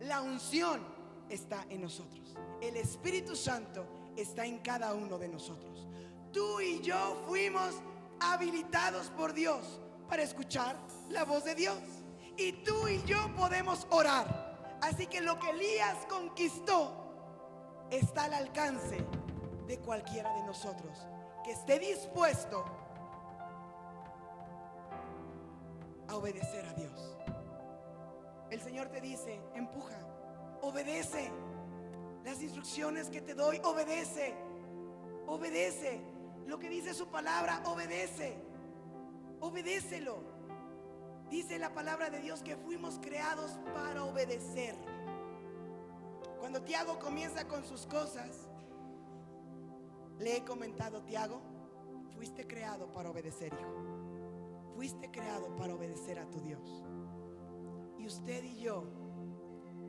La unción está en nosotros. El Espíritu Santo está en cada uno de nosotros. Tú y yo fuimos habilitados por Dios para escuchar la voz de Dios. Y tú y yo podemos orar. Así que lo que Elías conquistó está al alcance de cualquiera de nosotros que esté dispuesto a obedecer a Dios. El Señor te dice: empuja, obedece las instrucciones que te doy, obedece, obedece lo que dice su palabra, obedece, obedécelo. Dice la palabra de Dios que fuimos creados para obedecer. Cuando Tiago comienza con sus cosas, le he comentado: Tiago, fuiste creado para obedecer, hijo. Fuiste creado para obedecer a tu Dios. Y usted y yo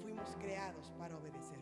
fuimos creados para obedecer.